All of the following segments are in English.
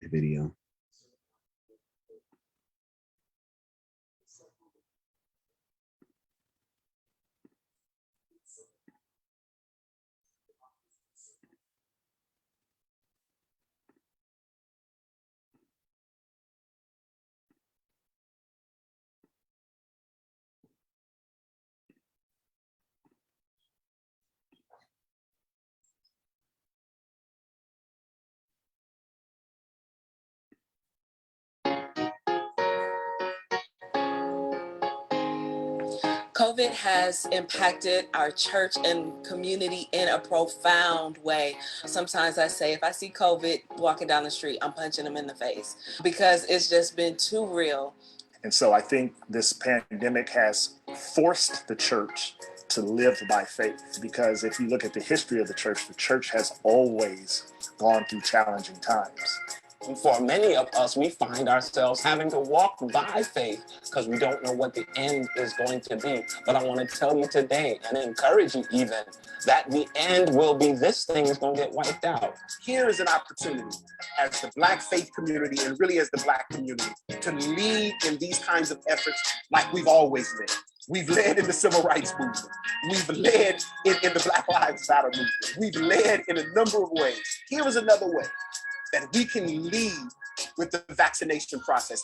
Video. COVID has impacted our church and community in a profound way. Sometimes I say, if I see COVID walking down the street, I'm punching them in the face because it's just been too real. And so I think this pandemic has forced the church to live by faith, because if you look at the history of the church has always gone through challenging times. For many of us, we find ourselves having to walk by faith because we don't know what the end is going to be. But I want to tell you today and encourage you even that the end will be this thing is going to get wiped out. Here is an opportunity as the Black faith community and really as the Black community to lead in these kinds of efforts like we've always led. We've led in the civil rights movement. We've led in the Black Lives Matter movement. We've led in a number of ways. Here is another way that we can lead with the vaccination process.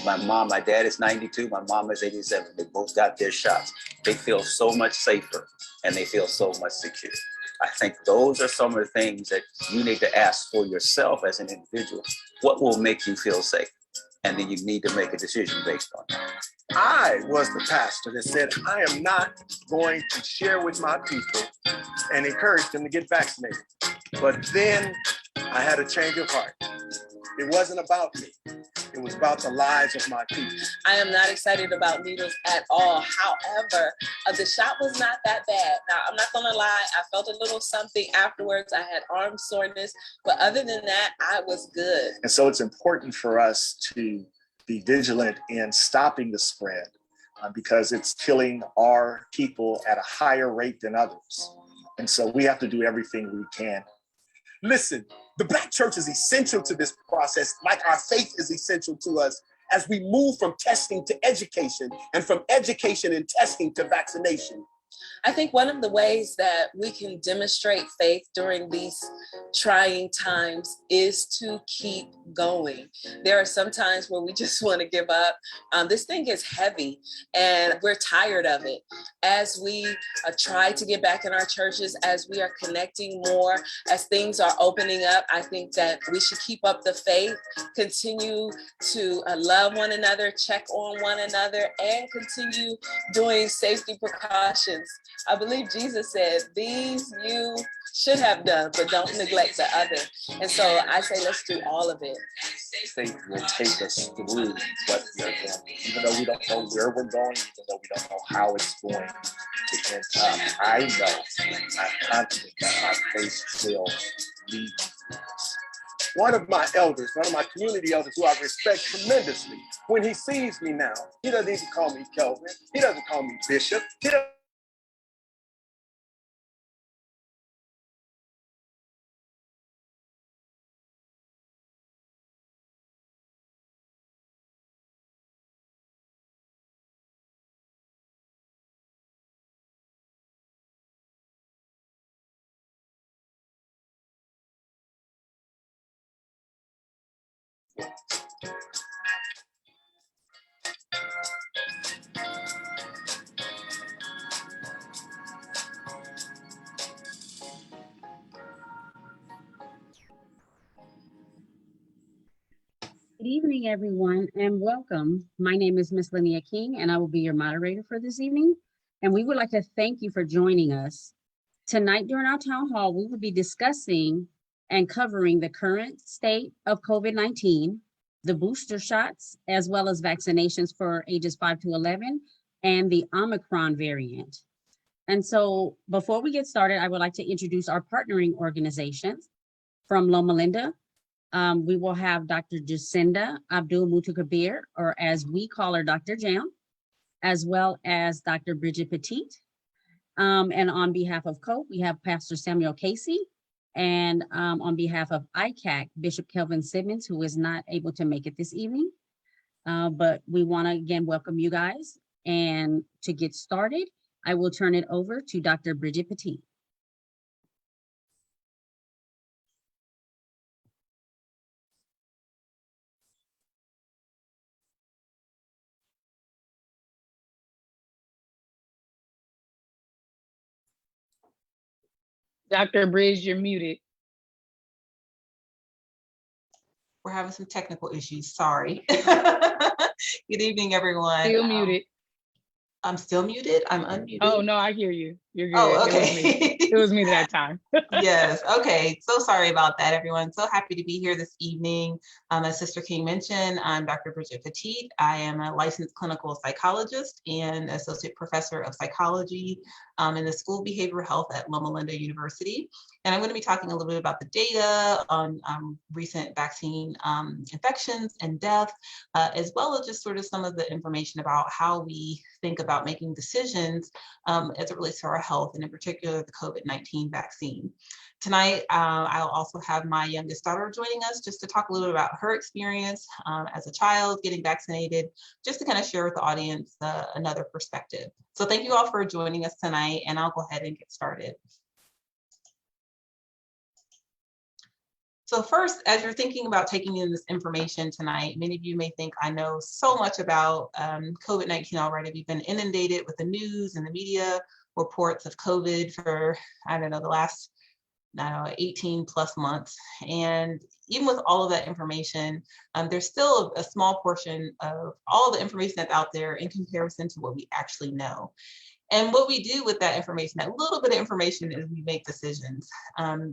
My dad is 92, my mom is 87. They both got their shots. They feel so much safer and they feel so much secure. I think those are some of the things that you need to ask for yourself as an individual. What will make you feel safe? And then you need to make a decision based on that. I was the pastor that said, I am not going to share with my people and encourage them to get vaccinated. But then I had a change of heart. It wasn't about me. It was about the lives of my people. I am not excited about needles at all. However, the shot was not that bad. Now, I'm not gonna lie, I felt a little something afterwards. I had arm soreness, but other than that, I was good. And so it's important for us to be vigilant in stopping the spread because it's killing our people at a higher rate than others. And so we have to do everything we can. Listen, the Black church is essential to this process, like our faith is essential to us as we move from testing to education and from education and testing to vaccination. I think one of the ways that we can demonstrate faith during these trying times is to keep going. There are some times where we just want to give up. This thing is heavy and we're tired of it. As we try to get back in our churches, as we are connecting more, as things are opening up, I think that we should keep up the faith, continue to love one another, check on one another, and continue doing safety precautions. I believe Jesus said, these you should have done, but don't neglect the other. And so I say, let's do all of it. Faith will take us through what we are doing. Even though we don't know where we're going, even though we don't know how it's going to end up, I know, I'm confident that my faith will lead me through this. One of my elders, one of my community elders who I respect tremendously, when he sees me now, he doesn't even call me Kelvin. He doesn't call me Bishop. He doesn't Good evening, everyone, and welcome. My name is Miss Linnea King, and I will be your moderator for this evening. And we would like to thank you for joining us. Tonight during our town hall, we will be discussing and covering the current state of COVID-19, the booster shots, as well as vaccinations for ages 5 to 11, and the Omicron variant. And so before we get started, I would like to introduce our partnering organizations. From Loma Linda, we will have Dr. Jacinda Abdul Mutukabir, or as we call her, Dr. Jam, as well as Dr. Bridget Petit. And on behalf of COPE, we have Pastor Samuel Casey And on behalf of ICAC, Bishop Kelvin Simmons, who is not able to make it this evening. But we want to again welcome you guys. And to get started, I will turn it over to Dr. Bridget Petit. Dr. Bridge, you're muted. We're having some technical issues, sorry. Good evening, everyone. Still muted. I'm still muted, I'm unmuted. Oh, no, I hear you. You're good. Oh, okay. It was me that time. Yes, okay. So sorry about that, everyone. So happy to be here this evening. As Sister King mentioned, I'm Dr. Bridget Petit. I am a licensed clinical psychologist and associate professor of psychology in the School of Behavioral Health at Loma Linda University. And I'm going to be talking a little bit about the data on recent vaccine infections and death, as well as just sort of some of the information about how we think about making decisions as it relates to our health, and in particular, the COVID-19 vaccine. Tonight, I'll also have my youngest daughter joining us just to talk a little bit about her experience as a child getting vaccinated, just to kind of share with the audience another perspective. So thank you all for joining us tonight, and I'll go ahead and get started. So first, as you're thinking about taking in this information tonight, many of you may think I know so much about COVID-19 already. We've been inundated with the news and the media reports of COVID for, I don't know, the last 18 plus months. And even with all of that information, there's still a small portion of all the information that's out there in comparison to what we actually know. And what we do with that information, that little bit of information, is we make decisions.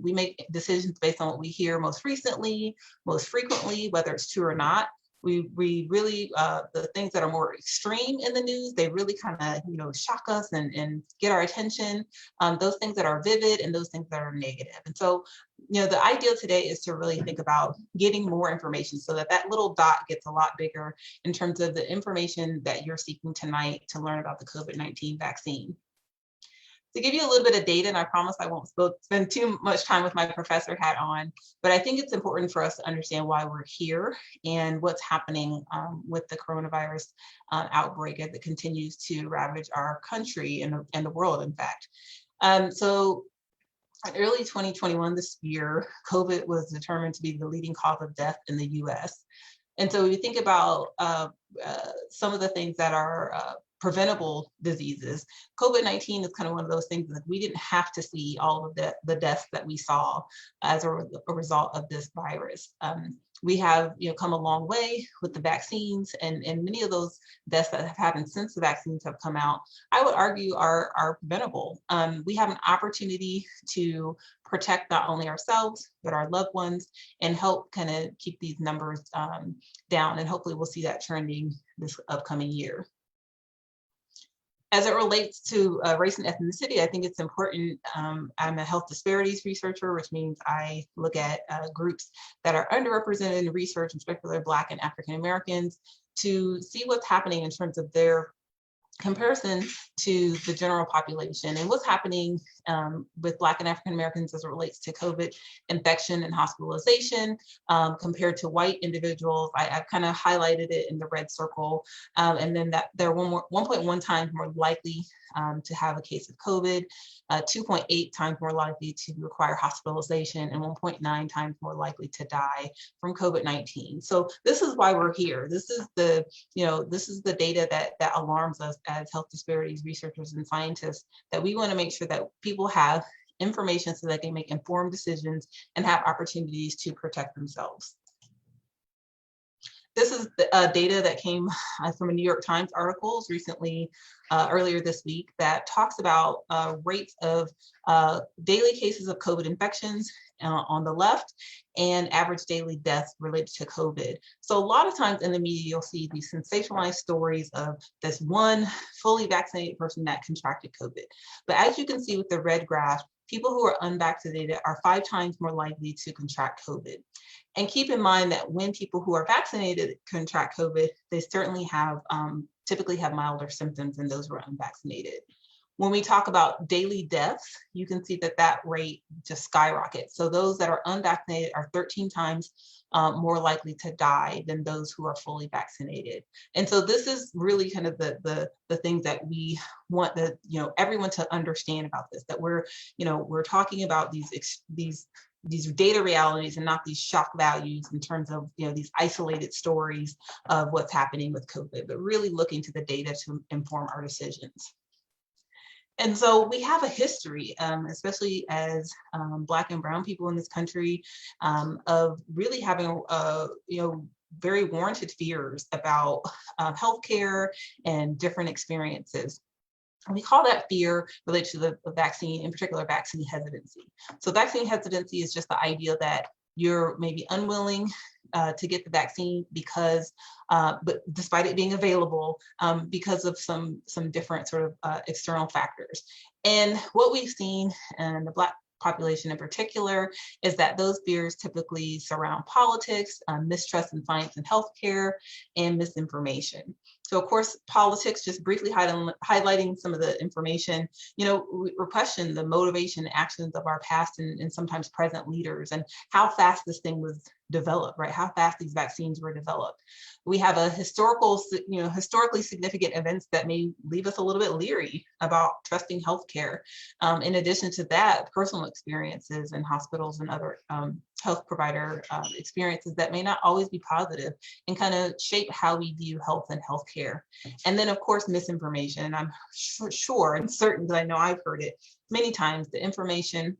We make decisions based on what we hear most recently, most frequently, whether it's true or not. We really, the things that are more extreme in the news, they really kind of, shock us and get our attention. Those things that are vivid and those things that are negative. And so, the ideal today is to really think about getting more information so that that little dot gets a lot bigger in terms of the information that you're seeking tonight to learn about the COVID-19 vaccine. To give you a little bit of data, and I promise I won't spend too much time with my professor hat on, but I think it's important for us to understand why we're here and what's happening with the coronavirus outbreak as it continues to ravage our country and the world, in fact. So in early 2021, this year, COVID was determined to be the leading cause of death in the US. And so we think about some of the things that are preventable diseases. COVID-19 is kind of one of those things that we didn't have to see all of the deaths that we saw as a result of this virus. We have come a long way with the vaccines, and many of those deaths that have happened since the vaccines have come out, I would argue are preventable. We have an opportunity to protect not only ourselves, but our loved ones, and help kind of keep these numbers down. And hopefully we'll see that trending this upcoming year. As it relates to race and ethnicity, I think it's important. I'm a health disparities researcher, which means I look at groups that are underrepresented in research, in particular Black and African Americans, to see what's happening in terms of their comparison to the general population and what's happening with Black and African Americans as it relates to COVID infection and hospitalization compared to white individuals. I've kind of highlighted it in the red circle, and then that they're 1.1 times more likely to have a case of COVID, 2.8 times more likely to require hospitalization, and 1.9 times more likely to die from COVID-19. So this is why we're here. This is the, this is the data that alarms us as health disparities researchers and scientists, that we want to make sure that people have information so that they make informed decisions and have opportunities to protect themselves. This is the data that came from a New York Times article recently, earlier this week, that talks about rates of daily cases of COVID infections on the left and average daily deaths related to COVID. So a lot of times in the media, you'll see these sensationalized stories of this one fully vaccinated person that contracted COVID. But as you can see with the red graph, people who are unvaccinated are 5 times more likely to contract COVID. And keep in mind that when people who are vaccinated contract COVID, they certainly have, typically have milder symptoms than those who are unvaccinated. When we talk about daily deaths, you can see that that rate just skyrockets. So those that are unvaccinated are 13 times more likely to die than those who are fully vaccinated. And so this is really kind of the things that we want everyone to understand about this, that we're talking about these data realities and not these shock values in terms of these isolated stories of what's happening with COVID, but really looking to the data to inform our decisions. And so we have a history, especially as Black and Brown people in this country, of really having very warranted fears about healthcare and different experiences. And we call that fear related to the vaccine, in particular vaccine hesitancy. So vaccine hesitancy is just the idea that you're maybe unwilling to get the vaccine because, but despite it being available, because of some different sort of external factors. And what we've seen in the Black population in particular is that those fears typically surround politics, mistrust in science and healthcare, and misinformation. So of course, politics, just briefly highlighting some of the information, we question the motivation and actions of our past and sometimes present leaders and how fast this thing was developed, right? How fast these vaccines were developed. We have a historically significant events that may leave us a little bit leery about trusting healthcare. In addition to that, personal experiences in hospitals and other health provider experiences that may not always be positive and kind of shape how we view health and healthcare. And then of course, misinformation. And I'm sure and certain that I know I've heard it many times, the information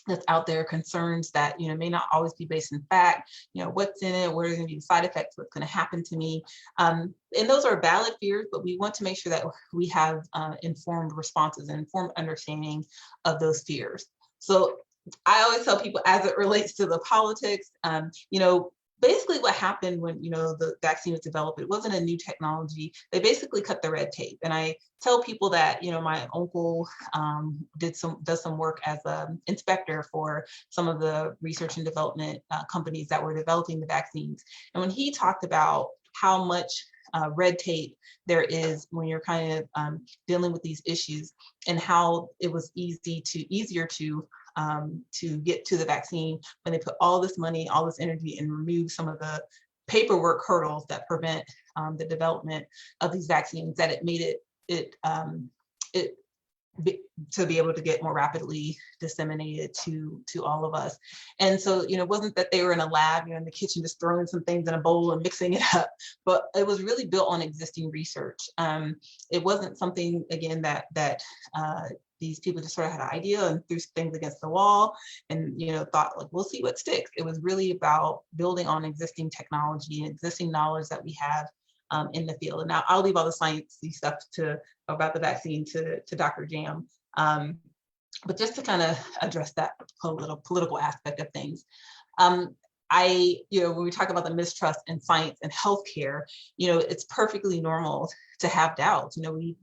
that's out there, concerns that may not always be based in fact, what's in it, what are going to be the side effects, what's going to happen to me. And those are valid fears, but we want to make sure that we have informed responses and informed understanding of those fears. So I always tell people, as it relates to the politics, basically what happened when the vaccine was developed, it wasn't a new technology. They basically cut the red tape. And I tell people that my uncle does some work as an inspector for some of the research and development companies that were developing the vaccines. And when he talked about how much red tape there is when you're kind of dealing with these issues, and how it was easier to get to the vaccine when they put all this money, all this energy, and remove some of the paperwork hurdles that prevent the development of these vaccines, that it made it to be able to get more rapidly disseminated to all of us. And so, it wasn't that they were in a lab, in the kitchen, just throwing some things in a bowl and mixing it up, but it was really built on existing research. It wasn't something, again, that these people just sort of had an idea and threw things against the wall and, thought like, we'll see what sticks. It was really about building on existing technology and existing knowledge that we have in the field. And now I'll leave all the sciencey stuff about the vaccine to Dr. Jam. But just to kind of address that political aspect of things. When we talk about the mistrust in science and healthcare, it's perfectly normal to have doubts.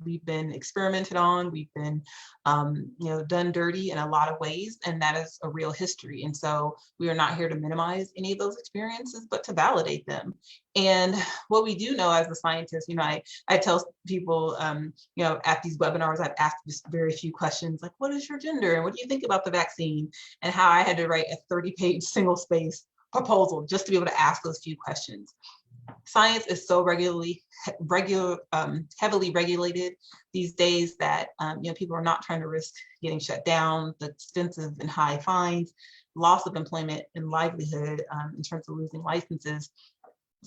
We've been experimented on, we've been, done dirty in a lot of ways, and that is a real history. And so we are not here to minimize any of those experiences, but to validate them. And what we do know as a scientist, I tell people, at these webinars, I've asked just very few questions, like, what is your gender? And what do you think about the vaccine? And how I had to write a 30-page single-space proposal just to be able to ask those few questions. Science is so heavily regulated these days that people are not trying to risk getting shut down, the extensive and high fines, loss of employment and livelihood in terms of losing licenses,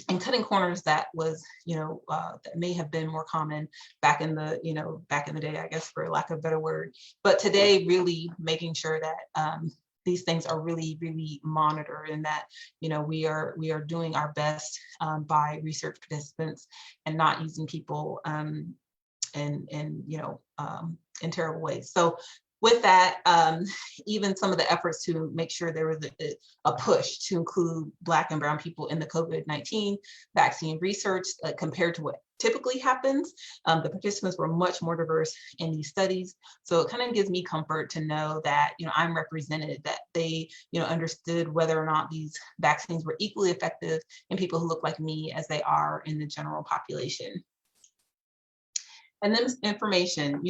and cutting corners that was, that may have been more common back in the day, I guess, for lack of a better word. But today, really making sure that these things are really, really monitored, and that we are doing our best by research participants and not using people in terrible ways. So with that, even some of the efforts to make sure there was a push to include Black and Brown people in the COVID-19 vaccine research compared to what typically happens. The participants were much more diverse in these studies. So it kind of gives me comfort to know that I'm represented, that they understood whether or not these vaccines were equally effective in people who look like me as they are in the general population. And then information,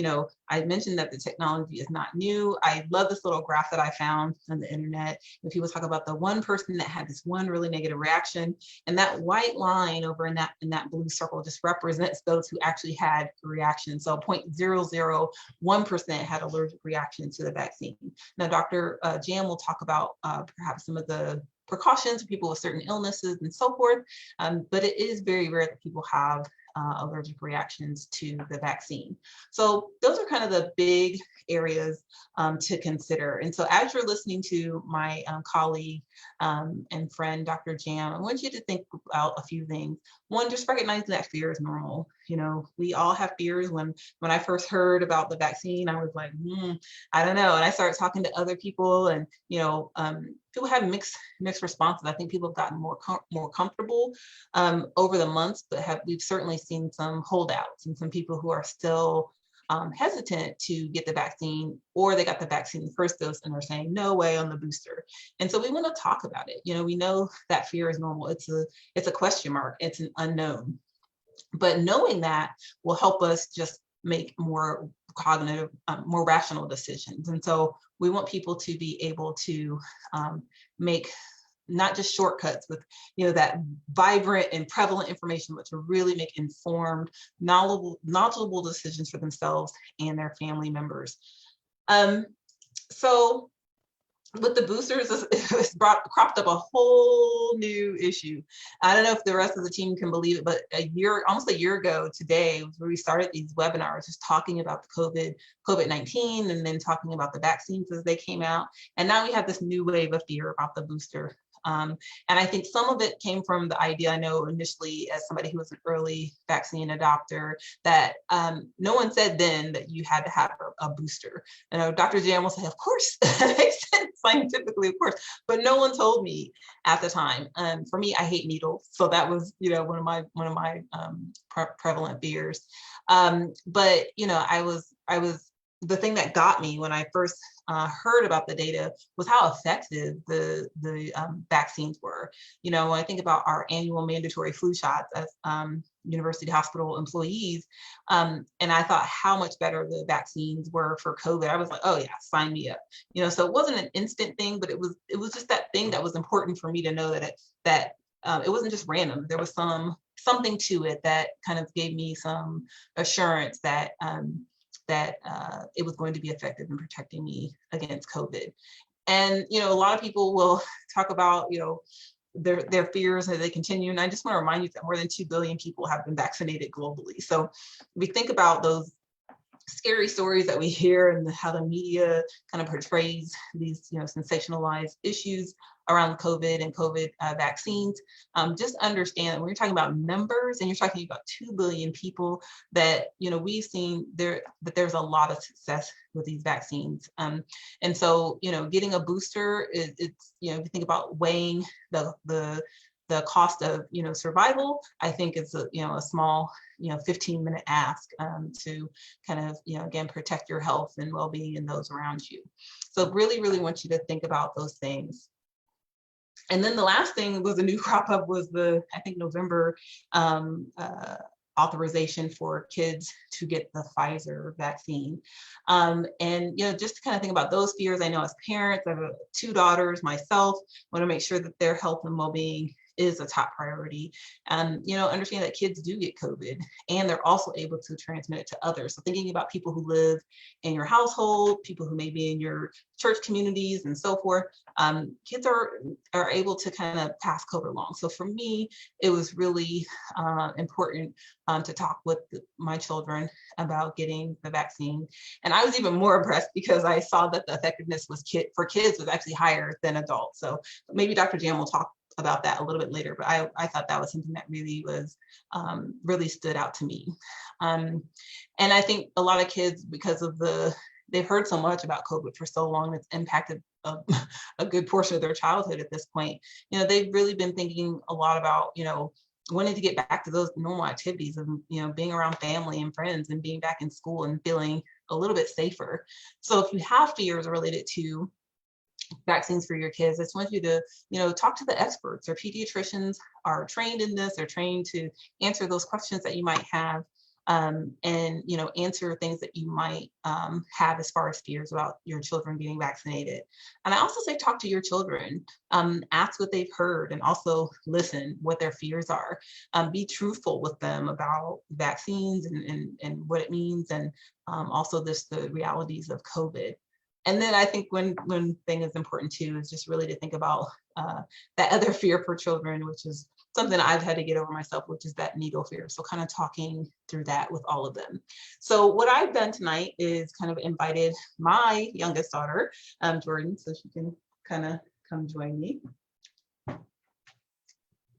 I mentioned that the technology is not new. I love this little graph that I found on the internet. And people talk about the one person that had this one really negative reaction, and that white line over in that blue circle just represents those who actually had a reaction. So 0.001% had allergic reaction to the vaccine. Now, Dr. Jan will talk about perhaps some of the precautions for people with certain illnesses and so forth, but it is very rare that people have allergic reactions to the vaccine. So those are kind of the big areas to consider. And so as you're listening to my colleague and friend, Dr. Jam, I want you to think about a few things. One, just recognizing that fear is normal. We all have fears. When I first heard about the vaccine, I was like, I don't know. And I started talking to other people, and people have mixed responses. I think people have gotten more comfortable over the months, but we've certainly seen some holdouts and some people who are still hesitant to get the vaccine, or they got the vaccine the first dose and they're saying no way on the booster. And so we want to talk about it. We know that fear is normal. It's a question mark. It's an unknown. But knowing that will help us just make more cognitive, more rational decisions. And so we want people to be able to make not just shortcuts with that vibrant and prevalent information, but to really make informed, knowledgeable decisions for themselves and their family members. So with the boosters, it's cropped up a whole new issue. I don't know if the rest of the team can believe it, but almost a year ago today, where we started these webinars just talking about the COVID-19 and then talking about the vaccines as they came out. And now we have this new wave of fear about the booster. And I think some of it came from the idea, I know initially as somebody who was an early vaccine adopter, that no one said then that you had to have a booster. Dr. Jam will say, of course, that makes sense scientifically, of course, but no one told me at the time. For me, I hate needles. So that was, one of my prevalent fears. But, I was the thing that got me when I first heard about the data was how effective the vaccines were. When I think about our annual mandatory flu shots as university hospital employees, and I thought how much better the vaccines were for COVID. I was like, oh yeah, sign me up. So it wasn't an instant thing, but it was just that thing that was important for me to know that it wasn't just random. There was something to it that kind of gave me some assurance that it was going to be effective in protecting me against COVID. And, a lot of people will talk about, their fears as they continue. And I just want to remind you that more than 2 billion people have been vaccinated globally. So we think about those scary stories that we hear and how the media kind of portrays these, sensationalized issues around COVID and COVID vaccines. Just understand that when you're talking about numbers and you're talking about 2 billion people, that we've seen that there's a lot of success with these vaccines. And so getting a booster is if you think about weighing the cost of survival, I think it's a small 15-minute ask to kind of again protect your health and well-being and those around you. So really want you to think about those things. And then the last thing was a new crop up was the November authorization for kids to get the Pfizer vaccine. And just to kind of think about those fears, I know as parents, I have 2 daughters myself, want to make sure that their health and well-being is a top priority. Understand that kids do get COVID and they're also able to transmit it to others. So thinking about people who live in your household, people who may be in your church communities and so forth, kids are able to kind of pass COVID along. So for me, it was really important to talk with my children about getting the vaccine. And I was even more impressed because I saw that the effectiveness for kids was actually higher than adults. So maybe Dr. Jam will talk about that a little bit later, but I thought that was something that really was really stood out to me. And I think a lot of kids, because of they've heard so much about COVID for so long, it's impacted a good portion of their childhood at this point. They've really been thinking a lot about, wanting to get back to those normal activities of, being around family and friends and being back in school and feeling a little bit safer. So if you have fears related to vaccines for your kids, I just want you to, talk to the experts. Our pediatricians are trained in this. They're trained to answer those questions that you might have. and answer things that you might have as far as fears about your children getting vaccinated. And I also say talk to your children, ask what they've heard, and also listen what their fears are. Be truthful with them about vaccines and what it means, and also the realities of COVID. And then I think one thing is important too is just really to think about that other fear for children, which is something I've had to get over myself, which is that needle fear. So kind of talking through that with all of them. So what I've done tonight is kind of invited my youngest daughter, Jordan, so she can kind of come join me.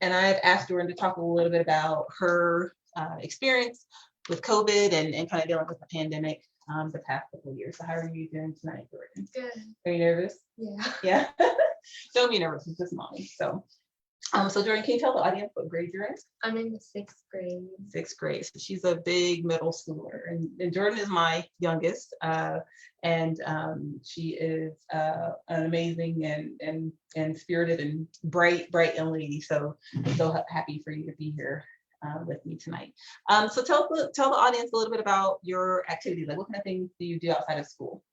And I've asked Jordan to talk a little bit about her experience with COVID and kind of dealing with the pandemic the past couple of years. So how are you doing tonight, Jordan? Good. Are you nervous? Yeah. Yeah. Don't be nervous, it's just mommy. So Jordan, can you tell the audience what grade you're in? I'm in the 6th grade. 6th grade. So she's a big middle schooler, and Jordan is my youngest, and she is an amazing and spirited and bright young lady. So happy for you to be here with me tonight. So tell the audience a little bit about your activities. Like, what kind of things do you do outside of school?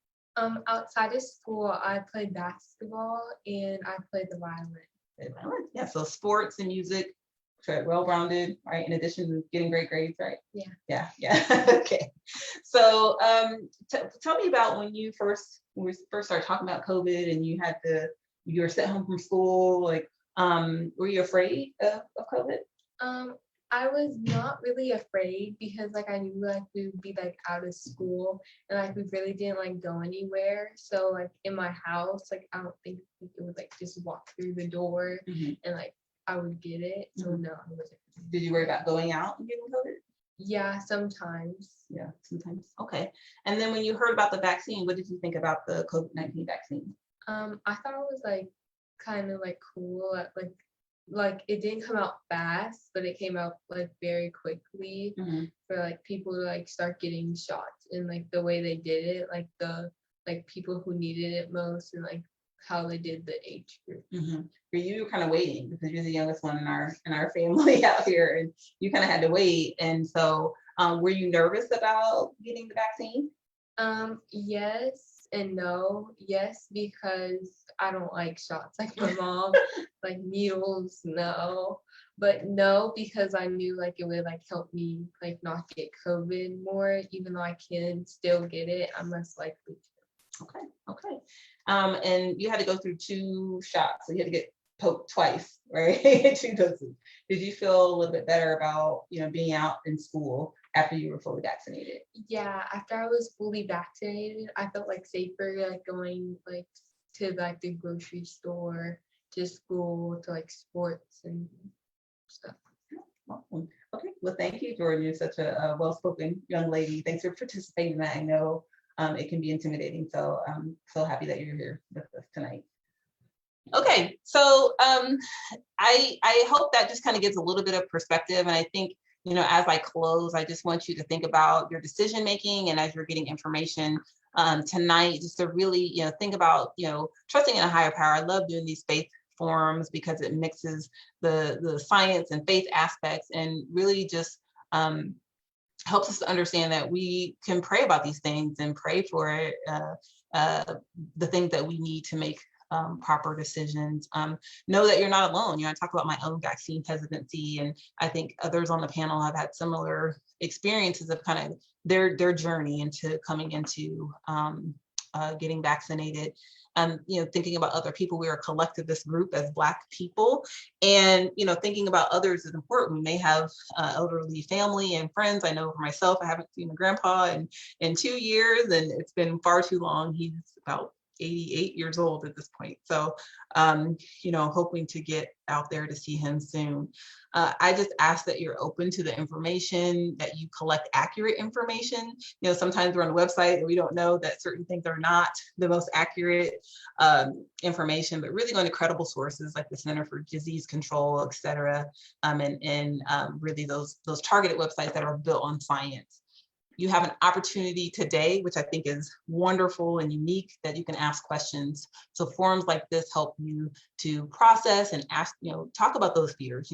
Outside of school, I played basketball and I played the violin. Yeah, so sports and music, well-rounded, right? In addition to getting great grades, right? Yeah. Yeah. Okay. So tell me about when we first started talking about COVID and you were sent home from school. Like, were you afraid of COVID? I was not really afraid because like I knew like we would be like out of school and like we really didn't like go anywhere. So like in my house, like I don't think it would like just walk through the door and like I would get it. So no, I wasn't. Did you worry about going out and getting COVID? Yeah, sometimes. Yeah, sometimes. Okay. And then when you heard about the vaccine, what did you think about the COVID-19 vaccine? I thought it was like kind of like cool, like it didn't come out fast, but it came out like very quickly for like people to like start getting shots, and like the way they did it, like the people who needed it most, and like how they did the age group. For you were kind of waiting because you're the youngest one in our family out here, and you kind of had to wait. And so were you nervous about getting the vaccine? Yes and no. Yes, because I don't like shots like my mom. Like needles, no. But no, because I knew like it would like help me like not get COVID more, even though I can still get it, I'm less likely to. Okay. And you had to go through 2 shots, so you had to get poked twice, right? 2 doses. Did you feel a little bit better about being out in school after you were fully vaccinated? Yeah, after I was fully vaccinated, I felt like safer, like going like to like the grocery store, to school, to like sports and stuff. Awesome. Okay, well, thank you, Jordan. You're such a well-spoken young lady. Thanks for participating in that. I know it can be intimidating, so I'm so happy that you're here with us tonight. Okay, so I hope that just kind of gives a little bit of perspective, and I think as I close, I just want you to think about your decision making, and as you're getting information tonight, just to really think about trusting in a higher power. I love doing these faith forums because it mixes the science and faith aspects, and really just helps us to understand that we can pray about these things and pray for the things that we need to make proper decisions. Know that you're not alone. I talk about my own vaccine hesitancy, and I think others on the panel have had similar experiences of kind of their journey into coming into getting vaccinated. Thinking about other people. We are a collectivist group as Black people, and thinking about others is important. We may have elderly family and friends. I know for myself, I haven't seen a grandpa in 2 years, and it's been far too long. He's about 88 years old at this point. So, hoping to get out there to see him soon. I just ask that you're open to the information, that you collect accurate information. Sometimes we're on the website and we don't know that certain things are not the most accurate information, but really going to credible sources like the Center for Disease Control, et cetera, and really those targeted websites that are built on science. You have an opportunity today, which I think is wonderful and unique, that you can ask questions. So forums like this help you to process and ask, talk about those fears.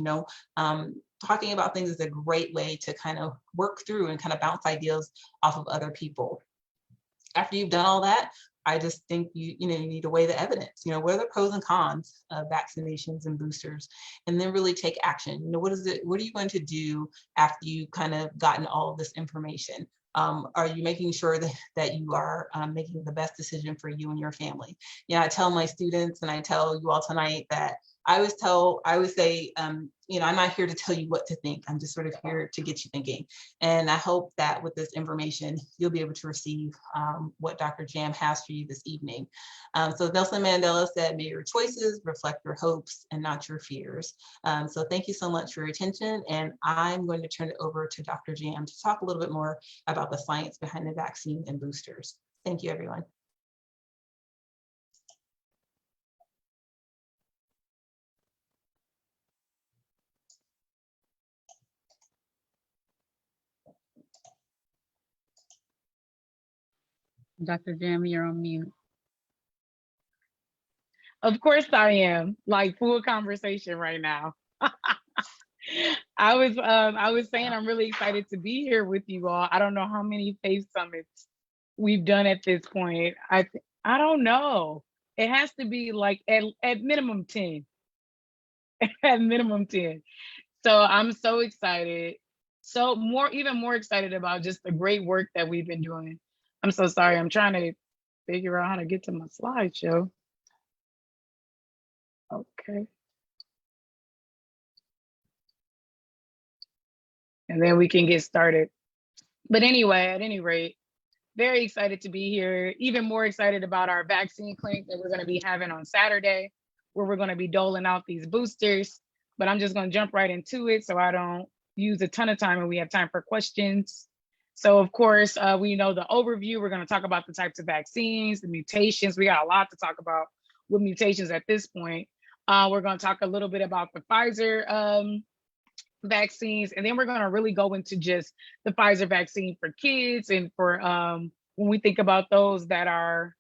Talking about things is a great way to kind of work through and kind of bounce ideas off of other people. After you've done all that, I just think you need to weigh the evidence. What are the pros and cons of vaccinations and boosters, and then really take action. What are you going to do after you kind of gotten all of this information? Are you making sure that you are making the best decision for you and your family? I tell my students, and I tell you all tonight, that I always say, I'm not here to tell you what to think. I'm just sort of here to get you thinking. And I hope that with this information, you'll be able to receive what Dr. Jam has for you this evening. So Nelson Mandela said, may your choices reflect your hopes and not your fears. So thank you so much for your attention. And I'm going to turn it over to Dr. Jam to talk a little bit more about the science behind the vaccine and boosters. Thank you, everyone. Dr. Jam, you're on mute. Of course I am, like full conversation right now. I was saying I'm really excited to be here with you all. I don't know how many faith summits we've done at this point. I don't know. It has to be like at minimum 10. At minimum 10. So I'm so excited. So even more excited about just the great work that we've been doing. I'm so sorry. I'm trying to figure out how to get to my slideshow. Okay. And then we can get started. But anyway, at any rate, very excited to be here. Even more excited about our vaccine clinic that we're going to be having on Saturday, where we're going to be doling out these boosters. But I'm just going to jump right into it so I don't use a ton of time and we have time for questions. So of course, we know the overview. We're going to talk about the types of vaccines, the mutations. We got a lot to talk about with mutations at this point. We're going to talk a little bit about the Pfizer vaccines, and then we're going to really go into just the Pfizer vaccine for kids and for when we think about those that are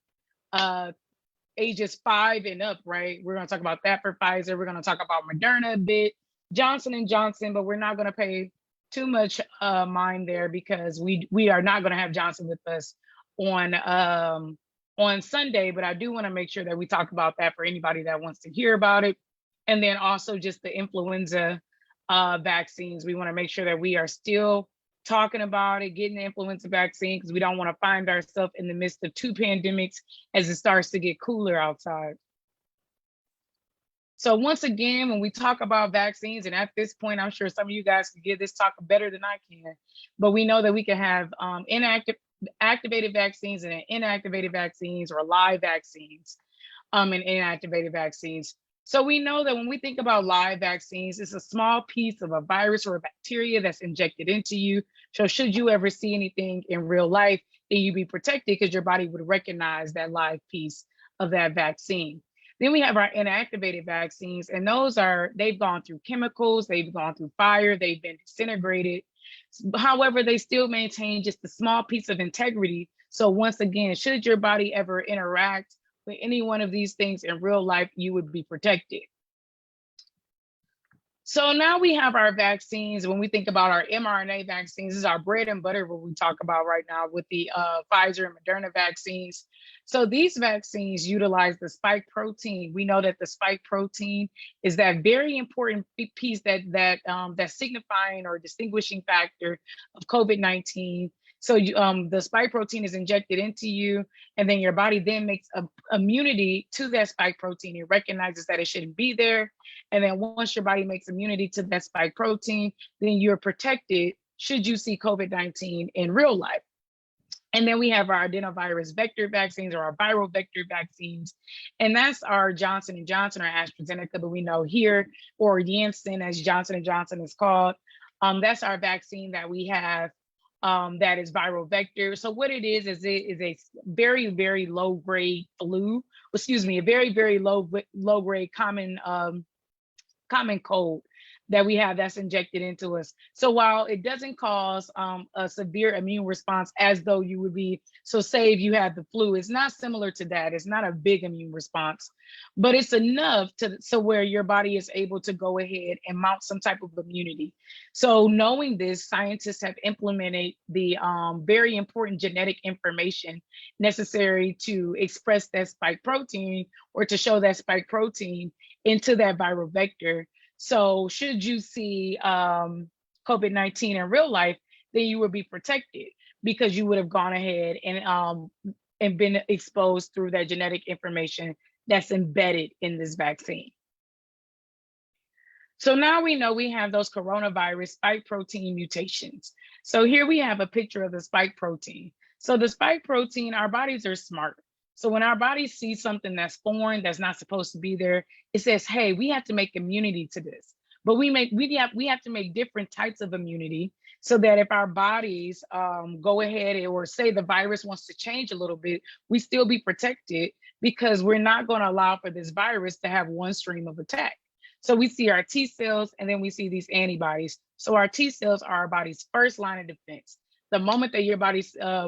ages 5 and up, right? We're going to talk about that for Pfizer. We're going to talk about Moderna a bit, Johnson & Johnson, but we're not going to pay too much mind there because we are not going to have Johnson with us on Sunday, but I do want to make sure that we talk about that for anybody that wants to hear about it. And then also just the influenza vaccines. We want to make sure that we are still talking about it, getting the influenza vaccine, because we don't want to find ourselves in the midst of 2 pandemics as it starts to get cooler outside. So once again, when we talk about vaccines, and at this point, I'm sure some of you guys can give this talk better than I can, but we know that we can have activated vaccines and inactivated vaccines, or live vaccines and inactivated vaccines. So we know that when we think about live vaccines, it's a small piece of a virus or a bacteria that's injected into you. So should you ever see anything in real life, then you'd be protected because your body would recognize that live piece of that vaccine. Then we have our inactivated vaccines, and they've gone through chemicals, they've gone through fire, they've been disintegrated. However, they still maintain just a small piece of integrity. So once again, should your body ever interact with any one of these things in real life, you would be protected. So now we have our vaccines. When we think about our mRNA vaccines, this is our bread and butter, what we talk about right now with the Pfizer and Moderna vaccines. So these vaccines utilize the spike protein. We know that the spike protein is that very important piece that signifying or distinguishing factor of COVID-19. So the spike protein is injected into you, and then your body then makes immunity to that spike protein. It recognizes that it shouldn't be there. And then once your body makes immunity to that spike protein, then you're protected should you see COVID-19 in real life. And then we have our adenovirus vector vaccines, or our viral vector vaccines. And that's our Johnson & Johnson or AstraZeneca, but we know here, or Janssen as Johnson & Johnson is called. That's our vaccine that we have that is viral vector. So what it is it is a very, very low grade flu, a very, very low grade common cold that we have that's injected into us. So while it doesn't cause a severe immune response as though you would be, so say if you had the flu, it's not similar to that. It's not a big immune response, but it's enough to so where your body is able to go ahead and mount some type of immunity. So knowing this, scientists have implemented the very important genetic information necessary to express that spike protein or to show that spike protein into that viral vector. So should you see COVID-19 in real life, then you would be protected because you would have gone ahead and been exposed through that genetic information that's embedded in this vaccine. So now we know we have those coronavirus spike protein mutations. So here we have a picture of the spike protein. So the spike protein, our bodies are smart. So when our bodies see something that's foreign, that's not supposed to be there, it says, hey, we have to make immunity to this. But we have to make different types of immunity so that if our bodies go ahead or say the virus wants to change a little bit, we still be protected because we're not going to allow for this virus to have one stream of attack. So we see our T cells and then we see these antibodies. So our T cells are our body's first line of defense. The moment that your body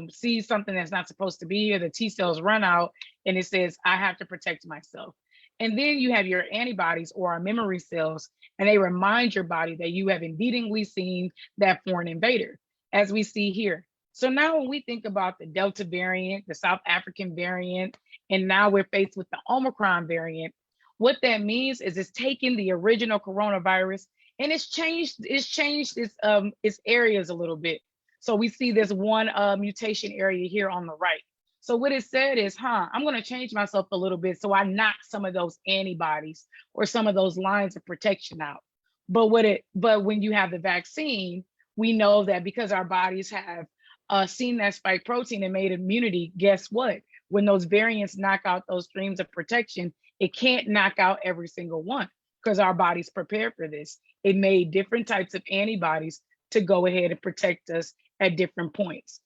sees something that's not supposed to be here, the T cells run out and it says, I have to protect myself. And then you have your antibodies or our memory cells, and they remind your body that you have indeedly seen that foreign invader, as we see here. So now when we think about the Delta variant, the South African variant, and now we're faced with the Omicron variant, what that means is it's taken the original coronavirus and it's changed its areas a little bit. So we see this one mutation area here on the right. So what it said is, I'm going to change myself a little bit so I knock some of those antibodies or some of those lines of protection out. But when you have the vaccine, we know that because our bodies have seen that spike protein and made immunity, guess what? When those variants knock out those streams of protection, it can't knock out every single one because our body's prepared for this. It made different types of antibodies to go ahead and protect us at different points.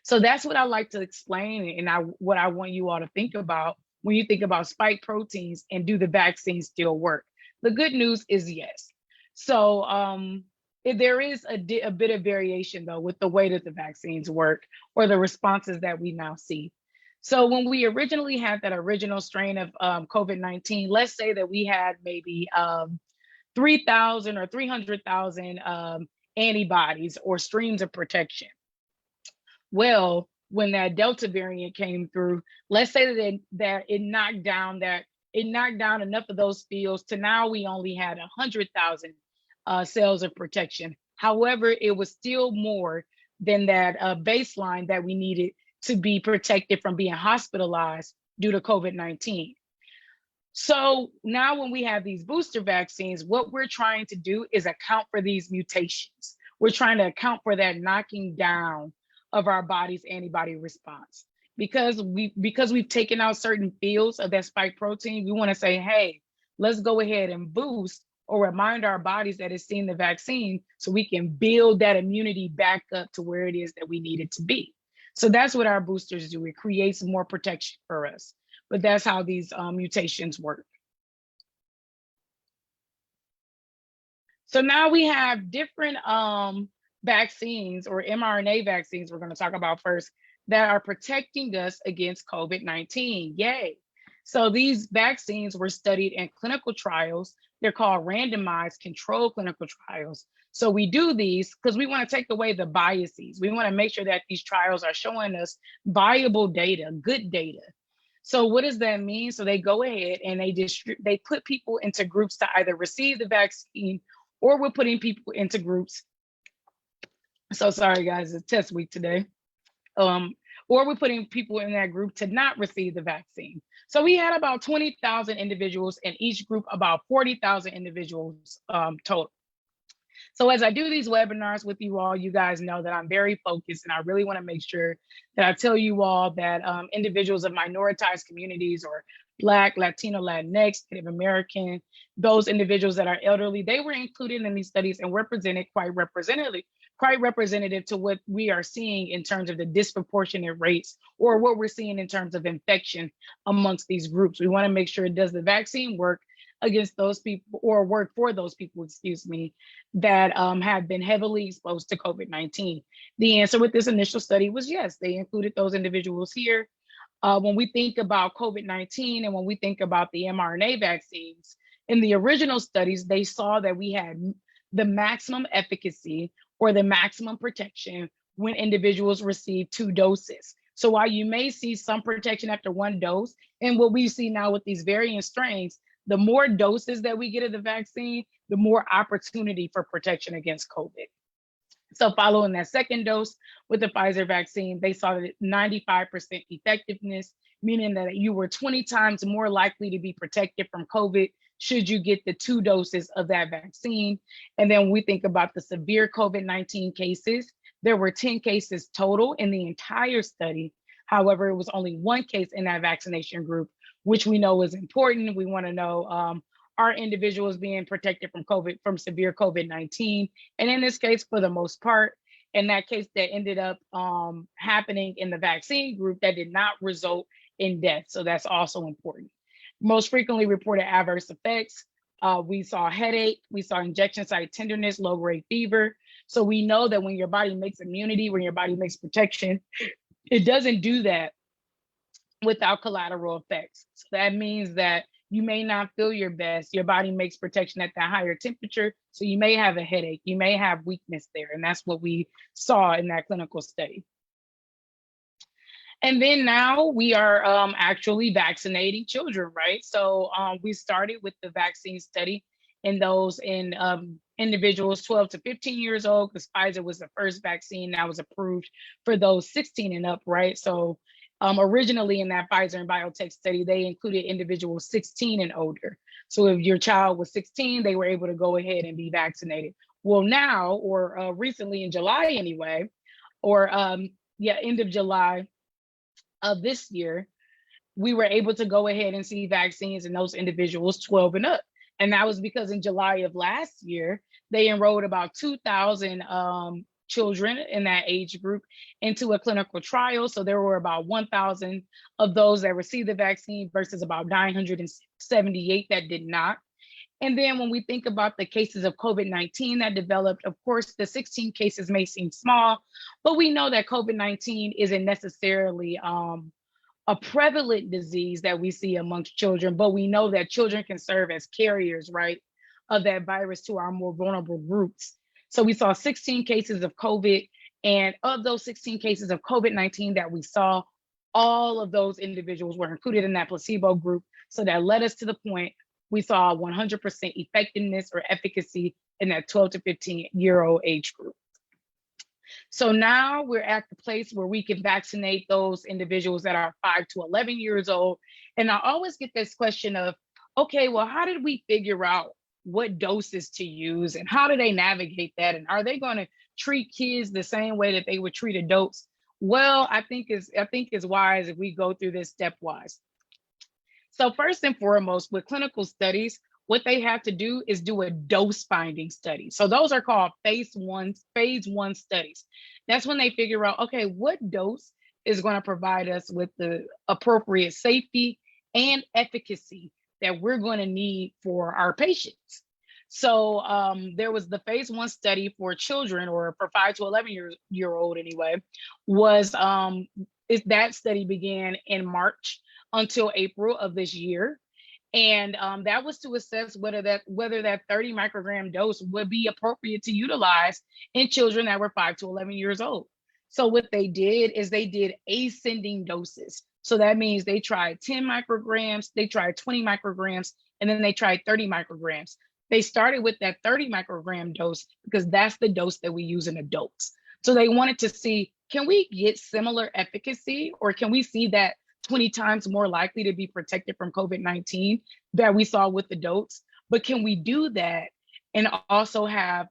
So that's what I like to explain and what I want you all to think about when you think about spike proteins and do the vaccine still work? The good news is yes. So there is a bit of variation though with the way that the vaccines work or the responses that we now see. So when we originally had that original strain of COVID-19, let's say that we had maybe 3,000 or 300,000 antibodies or streams of protection. Well, when that Delta variant came through, let's say that it knocked down enough of those fields to now we only had 100,000 cells of protection. However, it was still more than that baseline that we needed to be protected from being hospitalized due to COVID-19. So now when we have these booster vaccines, what we're trying to do is account for these mutations. We're trying to account for that knocking down of our body's antibody response. Because we've taken out certain fields of that spike protein, we want to say, hey, let's go ahead and boost or remind our bodies that it's seen the vaccine so we can build that immunity back up to where it is that we need it to be. So that's what our boosters do. It creates more protection for us. But that's how these mutations work. So now we have different vaccines or mRNA vaccines we're going to talk about first that are protecting us against COVID-19. Yay. So these vaccines were studied in clinical trials. They're called randomized controlled clinical trials. So we do these because we want to take away the biases. We want to make sure that these trials are showing us viable data, good data. So what does that mean? So they go ahead and they put people into groups to either receive the vaccine or we're putting people into groups. So sorry guys, it's test week today. Or we're putting people in that group to not receive the vaccine. So we had about 20,000 individuals in each group, about 40,000 individuals total. So as I do these webinars with you all, you guys know that I'm very focused and I really want to make sure that I tell you all that individuals of minoritized communities or Black, Latino, Latinx, Native American, those individuals that are elderly, they were included in these studies and represented quite representative to what we are seeing in terms of the disproportionate rates or what we're seeing in terms of infection amongst these groups. We want to make sure, does the vaccine work against those people or work for those people, excuse me, that have been heavily exposed to COVID-19? The answer with this initial study was yes, they included those individuals here. When we think about COVID-19 and when we think about the mRNA vaccines, in the original studies, they saw that we had the maximum efficacy or the maximum protection when individuals receive 2 doses. So while you may see some protection after 1 dose, and what we see now with these variant strains, the more doses that we get of the vaccine, the more opportunity for protection against COVID. So following that second dose with the Pfizer vaccine, they saw that 95% effectiveness, meaning that you were 20 times more likely to be protected from COVID should you get the 2 doses of that vaccine. And then we think about the severe COVID-19 cases, there were 10 cases total in the entire study. However, it was only 1 case in that vaccination group, which we know is important. We want to know, are individuals being protected from COVID, from severe COVID-19? And in this case, for the most part, in that case that ended up happening in the vaccine group, that did not result in death. So that's also important. Most frequently reported adverse effects, we saw headache, we saw injection site tenderness, low-grade fever. So we know that when your body makes immunity, when your body makes protection, it doesn't do that without collateral effects. So that means that you may not feel your best. Your body makes protection at that higher temperature. So you may have a headache, you may have weakness there. And that's what we saw in that clinical study. And then now we are actually vaccinating children, right? So we started with the vaccine study in those in individuals 12 to 15 years old, because Pfizer was the first vaccine that was approved for those 16 and up, right? So originally in that Pfizer and biotech study, they included individuals 16 and older. So if your child was 16, they were able to go ahead and be vaccinated. Well, now, or recently in July anyway, or end of July of this year, we were able to go ahead and see vaccines in those individuals 12 and up. And that was because in July of last year, they enrolled about 2,000 children in that age group into a clinical trial. So there were about 1,000 of those that received the vaccine versus about 978 that did not. And then when we think about the cases of COVID-19 that developed, of course, the 16 cases may seem small, but we know that COVID-19 isn't necessarily a prevalent disease that we see amongst children, but we know that children can serve as carriers, right, of that virus to our more vulnerable groups. So we saw 16 cases of COVID, and of those 16 cases of COVID-19 that we saw, all of those individuals were included in that placebo group. So that led us to the point we saw 100% effectiveness or efficacy in that 12 to 15-year-old age group. So now we're at the place where we can vaccinate those individuals that are 5 to 11 years old. And I always get this question of, okay, well, how did we figure out what doses to use and how do they navigate that? And are they going to treat kids the same way that they would treat adults? Well, I think it's wise if we go through this stepwise. So first and foremost, with clinical studies, what they have to do is do a dose finding study. So those are called phase one studies. That's when they figure out, okay, what dose is going to provide us with the appropriate safety and efficacy that we're going to need for our patients. So there was the phase 1 study for children, or for 5 to 11 year old anyway, was that study began in March until April of this year. And that was to assess whether that 30 microgram dose would be appropriate to utilize in children that were 5 to 11 years old. So what they did is they did ascending doses. So that means they tried 10 micrograms, they tried 20 micrograms, and then they tried 30 micrograms. They started with that 30 microgram dose because that's the dose that we use in adults. So they wanted to see, can we get similar efficacy, or can we see that 20 times more likely to be protected from COVID-19 that we saw with adults? But can we do that and also have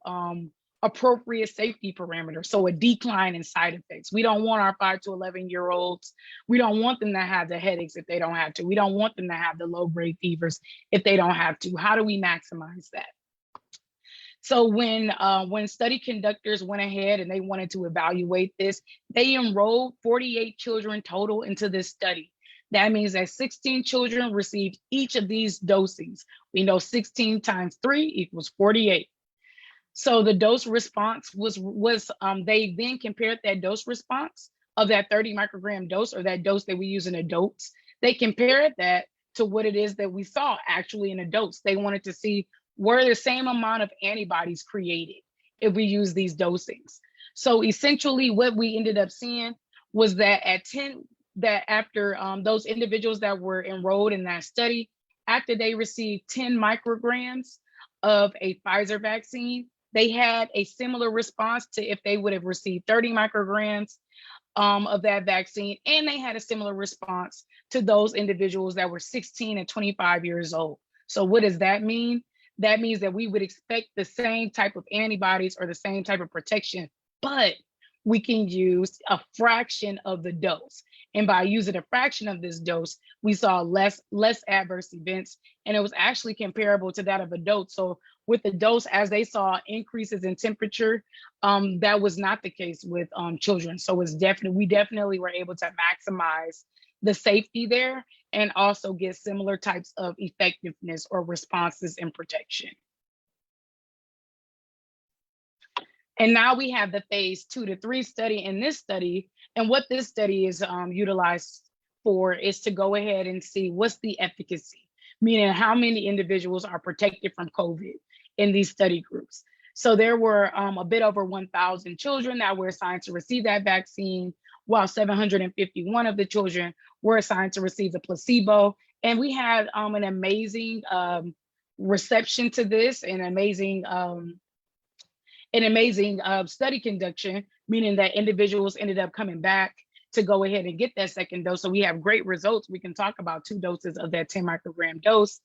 appropriate safety parameters? So a decline in side effects. We don't want our 5 to 11 year olds, we don't want them to have the headaches if they don't have to. We don't want them to have the low grade fevers if they don't have to. How do we maximize that? So when study conductors went ahead and they wanted to evaluate this, they enrolled 48 children total into this study. That means that 16 children received each of these dosings. We know 16 times 3 equals 48. So the dose response was they then compared that dose response of that 30 microgram dose, or that dose that we use in adults. They compared that to what it is that we saw actually in adults. They wanted to see, were the same amount of antibodies created if we use these dosings. So essentially what we ended up seeing was that after those individuals that were enrolled in that study, after they received 10 micrograms of a Pfizer vaccine, they had a similar response to if they would have received 30 micrograms of that vaccine, and they had a similar response to those individuals that were 16 and 25 years old. So what does that mean? That means that we would expect the same type of antibodies or the same type of protection, but we can use a fraction of the dose. And by using a fraction of this dose, we saw less adverse events, and it was actually comparable to that of adults. So with the dose, as they saw increases in temperature, that was not the case with children. So we definitely were able to maximize the safety there and also get similar types of effectiveness or responses and protection. And now we have the phase 2 to 3 study in this study. And what this study is utilized for is to go ahead and see what's the efficacy, meaning how many individuals are protected from COVID in these study groups. So there were a bit over 1,000 children that were assigned to receive that vaccine, while 751 of the children were assigned to receive the placebo. And we had an amazing reception to this, an amazing study conduction, meaning that individuals ended up coming back to go ahead and get that second dose. So we have great results. We can talk about 2 doses of that 10 microgram dose.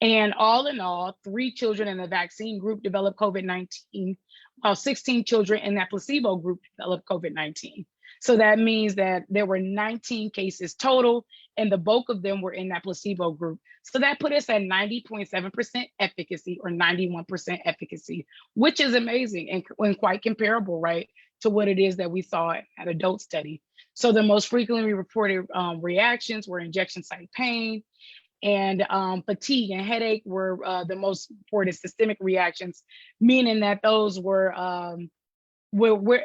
And all in all, 3 children in the vaccine group developed COVID-19, while 16 children in that placebo group developed COVID-19. So that means that there were 19 cases total, and the bulk of them were in that placebo group. So that put us at 90.7% efficacy, or 91% efficacy, which is amazing and quite comparable, right, to what it is that we saw at adult study. So the most frequently reported reactions were injection site pain, and fatigue and headache were the most reported systemic reactions, meaning that those were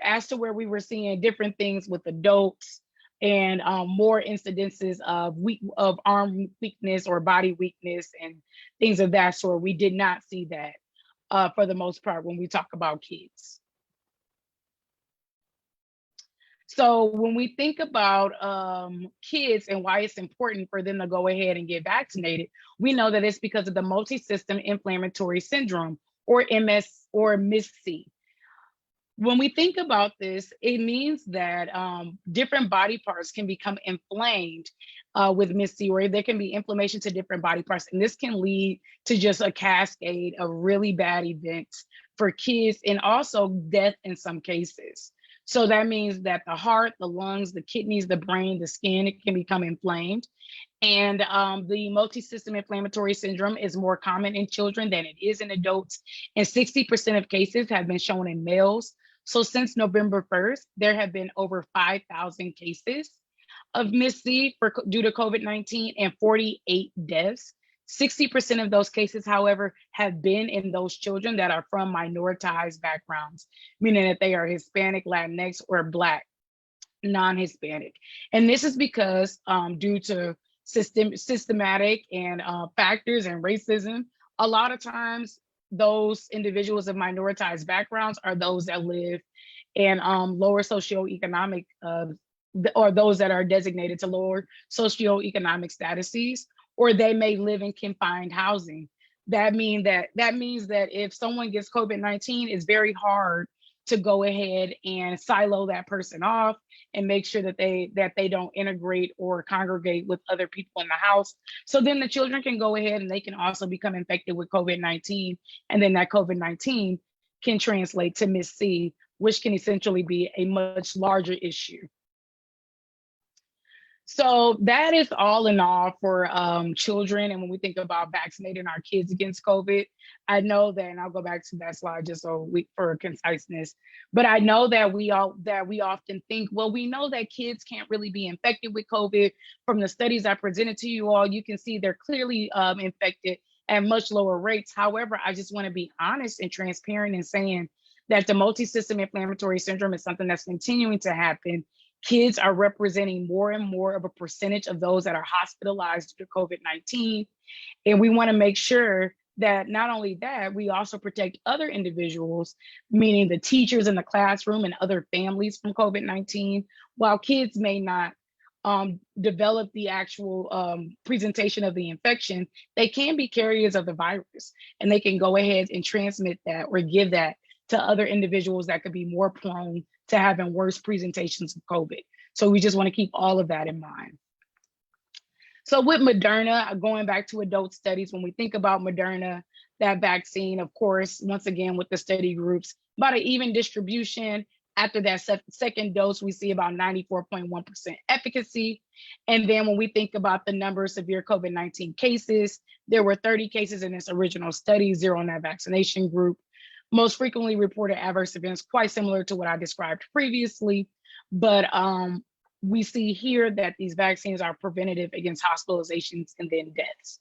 as to where we were seeing different things with adults, and more incidences of arm weakness or body weakness and things of that sort. We did not see that for the most part when we talk about kids. So when we think about kids and why it's important for them to go ahead and get vaccinated, we know that it's because of the multi-system inflammatory syndrome, or MS or MIS-C. When we think about this, it means that different body parts can become inflamed with MIS-C, or there can be inflammation to different body parts. And this can lead to just a cascade of really bad events for kids, and also death in some cases. So that means that the heart, the lungs, the kidneys, the brain, the skin, it can become inflamed. And the multi-system inflammatory syndrome is more common in children than it is in adults. And 60% of cases have been shown in males. So since November 1st, there have been over 5,000 cases of MIS-C due to COVID-19 and 48 deaths. 60% of those cases, however, have been in those children that are from minoritized backgrounds, meaning that they are Hispanic, Latinx, or Black, non-Hispanic. And this is because due to systematic and factors and racism, a lot of times those individuals of minoritized backgrounds are those that live in lower socioeconomic, or those that are designated to lower socioeconomic statuses, or they may live in confined housing. That means that if someone gets COVID-19, it's very hard to go ahead and silo that person off and make sure that they don't integrate or congregate with other people in the house. So then the children can go ahead and they can also become infected with COVID-19, and then that COVID-19 can translate to MIS-C, which can essentially be a much larger issue. So that is all in all for children. And when we think about vaccinating our kids against COVID, I know that, and I'll go back to that slide just so for conciseness. But I know that we often think, well, we know that kids can't really be infected with COVID. From the studies I presented to you all, you can see they're clearly infected at much lower rates. However, I just want to be honest and transparent in saying that the multisystem inflammatory syndrome is something that's continuing to happen. Kids are representing more and more of a percentage of those that are hospitalized due to COVID-19. And we want to make sure that not only that, we also protect other individuals, meaning the teachers in the classroom and other families from COVID-19. While kids may not develop the actual presentation of the infection, they can be carriers of the virus, and they can go ahead and transmit that or give that to other individuals that could be more prone to having worse presentations of COVID. So we just want to keep all of that in mind. So with Moderna, going back to adult studies, when we think about Moderna, that vaccine, of course, once again, with the study groups, about an even distribution. After that second dose, we see about 94.1% efficacy. And then when we think about the number of severe COVID-19 cases, there were 30 cases in this original study, 0 in that vaccination group. Most frequently reported adverse events, quite similar to what I described previously, but we see here that these vaccines are preventative against hospitalizations and then deaths.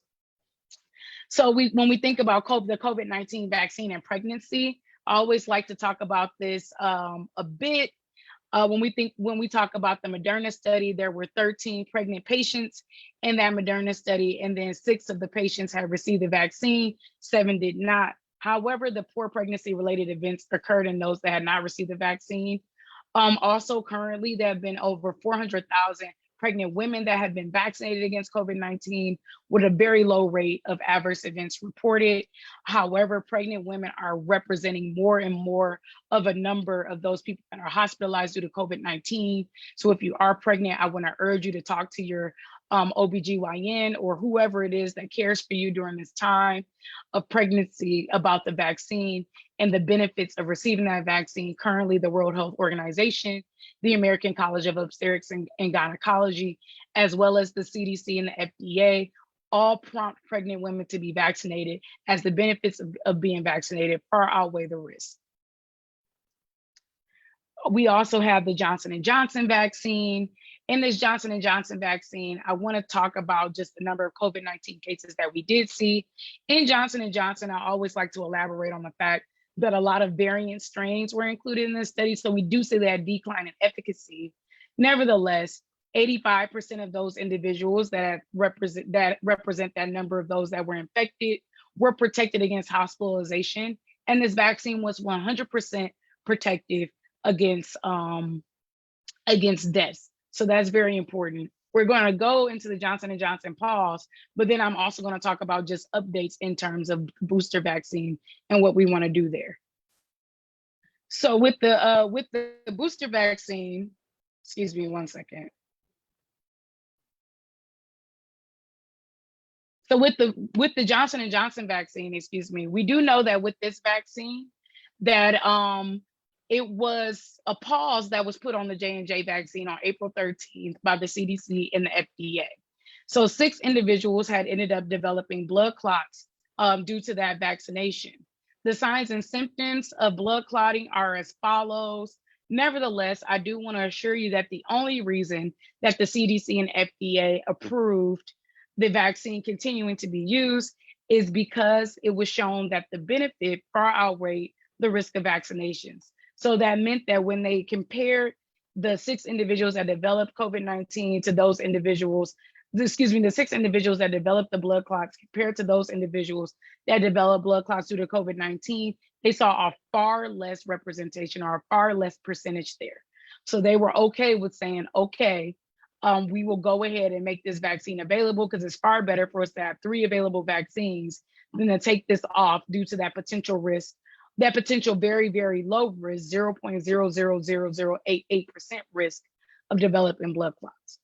So when we think about the COVID-19 vaccine and pregnancy, I always like to talk about this a bit. When we talk about the Moderna study, there were 13 pregnant patients in that Moderna study, and then 6 of the patients had received the vaccine, 7 did not. However, the poor pregnancy-related events occurred in those that had not received the vaccine. Also, currently, there have been over 400,000 pregnant women that have been vaccinated against COVID-19 with a very low rate of adverse events reported. However, pregnant women are representing more and more of a number of those people that are hospitalized due to COVID-19. So if you are pregnant, I want to urge you to talk to your OBGYN or whoever it is that cares for you during this time of pregnancy about the vaccine and the benefits of receiving that vaccine. Currently, the World Health Organization, the American College of Obstetrics and Gynecology, as well as the CDC and the FDA, all prompt pregnant women to be vaccinated, as the benefits of being vaccinated far outweigh the risks. We also have the Johnson & Johnson vaccine. In this Johnson & Johnson vaccine, I want to talk about just the number of COVID-19 cases that we did see. In Johnson & Johnson, I always like to elaborate on the fact that a lot of variant strains were included in this study, so we do see that decline in efficacy. Nevertheless, 85% of those individuals that represent that number of those that were infected were protected against hospitalization, and this vaccine was 100% protective against deaths. So that's very important. We're going to go into the Johnson & Johnson pause, but then I'm also going to talk about just updates in terms of booster vaccine and what we want to do there. So with the booster vaccine, excuse me one second. So with the Johnson & Johnson vaccine, excuse me, we do know that with this vaccine that it was a pause that was put on the J&J vaccine on April 13th by the CDC and the FDA. So 6 individuals had ended up developing blood clots due to that vaccination. The signs and symptoms of blood clotting are as follows. Nevertheless, I do want to assure you that the only reason that the CDC and FDA approved the vaccine continuing to be used is because it was shown that the benefit far outweighed the risk of vaccinations. So that meant that when they compared the 6 individuals that developed COVID-19 to those individuals, the 6 individuals that developed the blood clots compared to those individuals that developed blood clots due to COVID-19, they saw a far less representation or a far less percentage there. So they were okay with saying, okay, we will go ahead and make this vaccine available because it's far better for us to have 3 available vaccines than to take this off due to that potential risk, that potential very, very low risk, 0.000088% risk of developing blood clots.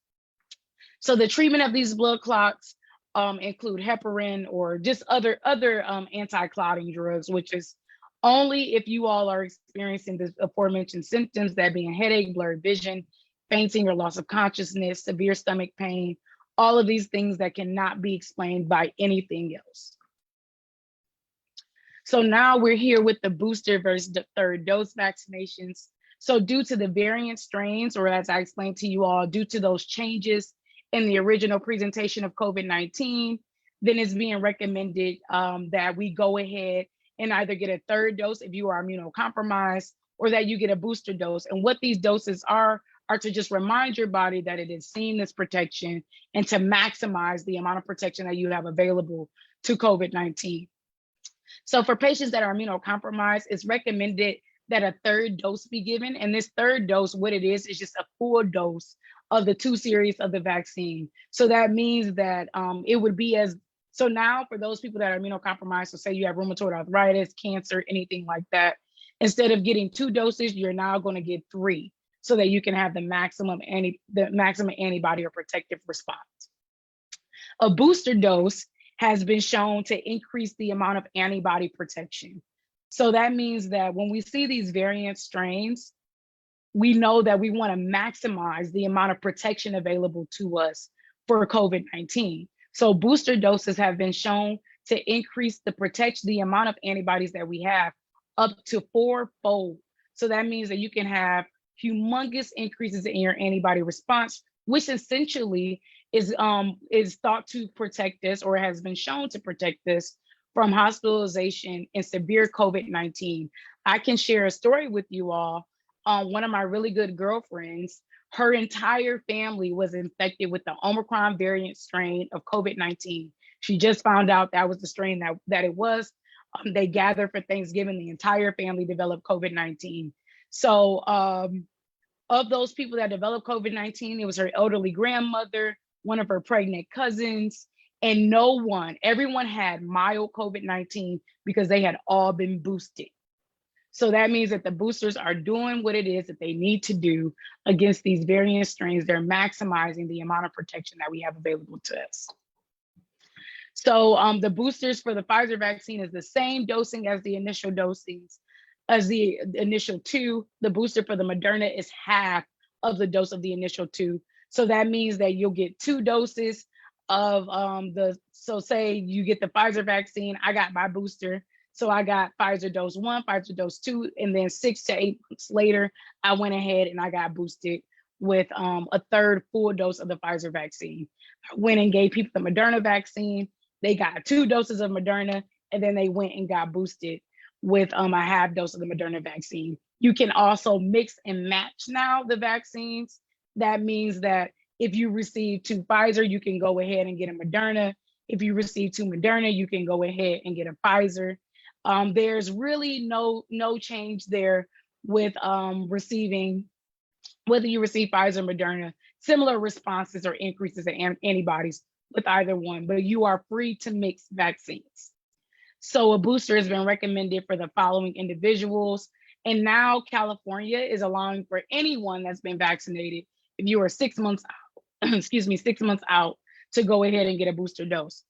So the treatment of these blood clots include heparin or just other anti-clotting drugs, which is only if you all are experiencing the aforementioned symptoms, that being headache, blurred vision, fainting or loss of consciousness, severe stomach pain, all of these things that cannot be explained by anything else. So now we're here with the booster versus the third dose vaccinations. So due to the variant strains, or as I explained to you all, due to those changes in the original presentation of COVID-19, then it's being recommended that we go ahead and either get a third dose if you are immunocompromised, or that you get a booster dose. And what these doses are to just remind your body that it is seamless protection and to maximize the amount of protection that you have available to COVID-19. So for patients that are immunocompromised, it's recommended that a third dose be given. And this third dose, what it is just a full dose of the 2 series of the vaccine. So that means that it would be so now for those people that are immunocompromised, so say you have rheumatoid arthritis, cancer, anything like that, instead of getting 2 doses, you're now going to get 3 so that you can have the maximum antibody or protective response. A booster dose has been shown to increase the amount of antibody protection. So that means that when we see these variant strains, we know that we want to maximize the amount of protection available to us for COVID-19. So booster doses have been shown to increase the amount of antibodies that we have up to 4-fold. So that means that you can have humongous increases in your antibody response, which essentially is thought to protect us, or has been shown to protect us from hospitalization and severe COVID-19. I can share a story with you all. One of my really good girlfriends, her entire family was infected with the Omicron variant strain of COVID-19. She just found out that was the strain that it was. They gathered for Thanksgiving. The entire family developed COVID-19. So of those people that developed COVID-19, it was her elderly grandmother, one of her pregnant cousins, and everyone had mild COVID-19 because they had all been boosted. So that means that the boosters are doing what it is that they need to do against these variant strains. They're maximizing the amount of protection that we have available to us. So the boosters for the Pfizer vaccine is the same dosing as the initial dosings, as the initial 2. The booster for the Moderna is half of the dose of the initial 2. So that means that you'll get 2 doses of so say you get the Pfizer vaccine, I got my booster. So I got Pfizer dose 1, Pfizer dose 2, and then 6 to 8 months later, I went ahead and I got boosted with a third full dose of the Pfizer vaccine. I went and gave people the Moderna vaccine. They got 2 doses of Moderna, and then they went and got boosted with a half dose of the Moderna vaccine. You can also mix and match now the vaccines. That means that if you receive 2 Pfizer, you can go ahead and get a Moderna. If you receive 2 Moderna, you can go ahead and get a Pfizer. There's really no change there with receiving, whether you receive Pfizer or Moderna, similar responses or increases in antibodies with either one, but you are free to mix vaccines. So a booster has been recommended for the following individuals. And now California is allowing for anyone that's been vaccinated, if you are 6 months out, 6 months out, to go ahead and get a booster dose.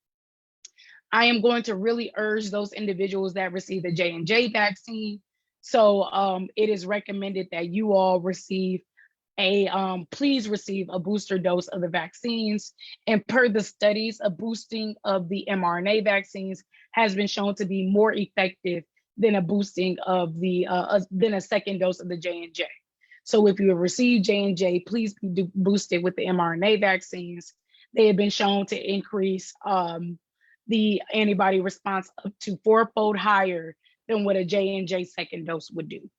I am going to really urge those individuals that receive the J&J vaccine. So it is recommended that you all receive please receive a booster dose of the vaccines. And per the studies, a boosting of the mRNA vaccines has been shown to be more effective than a boosting of than a second dose of the J&J. So if you have received J&J, please be boosted with the mRNA vaccines. They have been shown to increase the antibody response up to 4-fold higher than what a J&J second dose would do.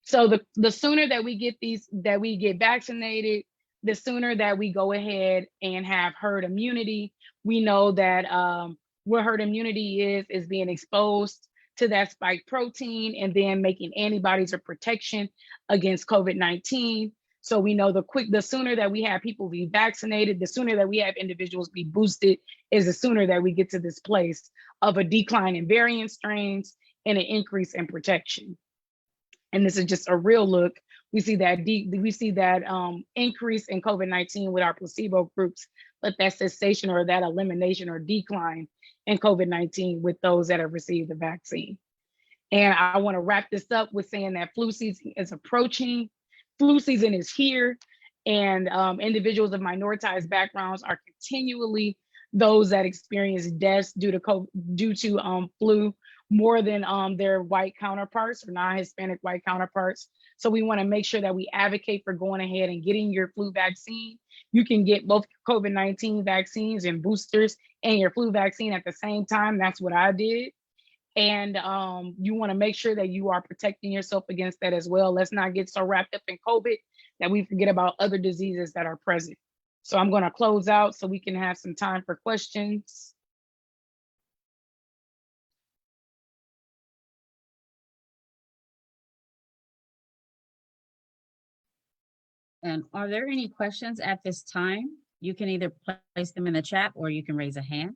So the sooner that we get vaccinated, the sooner that we go ahead and have herd immunity. We know that what herd immunity is being exposed to that spike protein and then making antibodies or protection against COVID-19. So we know the sooner that we have people be vaccinated, the sooner that we have individuals be boosted, is the sooner that we get to this place of a decline in variant strains and an increase in protection. And this is just a real look. We see that increase in COVID-19 with our placebo groups, but that cessation or that elimination or decline in COVID-19 with those that have received the vaccine. And I want to wrap this up with saying that flu season is approaching. flu season is here, and individuals of minoritized backgrounds are continually those that experience deaths due to flu more than their white counterparts or non-Hispanic white counterparts. So we want to make sure that we advocate for going ahead and getting your flu vaccine. You can get both COVID-19 vaccines and boosters and your flu vaccine at the same time. That's what I did. And you want to make sure that you are protecting yourself against that as well. Let's not get so wrapped up in COVID that we forget about other diseases that are present. So I'm going to close out so we can have some time for questions. And are there any questions at this time? You can either place them in the chat or you can raise a hand.